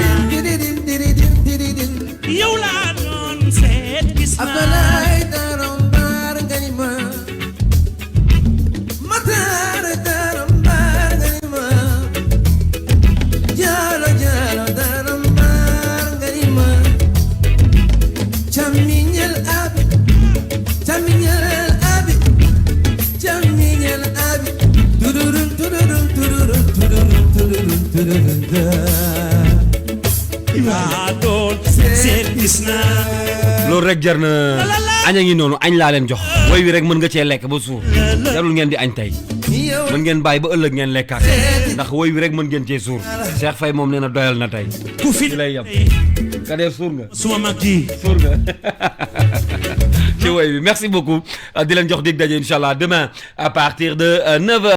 yow laa doon seet gis naa Abdoulaye Darombar Nganima Matar Darombar Nganima Jalo Jalo Darombar Nganima Chamiñal Abi Chamiñal Abi Chamiñal Abi Tururun tururun tururun tururun tururun tururun laa doon seet gis naa loolu rek jar na añ a ngi noonu añ laa leen jox woy wi rek mën nga cee lekk ba suur jarul ngeen di añ tey mën ngeen bàyyi ba ëllëg ngeen lekkaat ndax woy wi rek mën ngeen cee suur Cheikh Faye moom nee na doyal na tey ku fi ci lay yem Kader suur nga suma mag ji suur nga ci woy wi merci beaucoup di leen jox dig daje incha allah demain à partir de 9h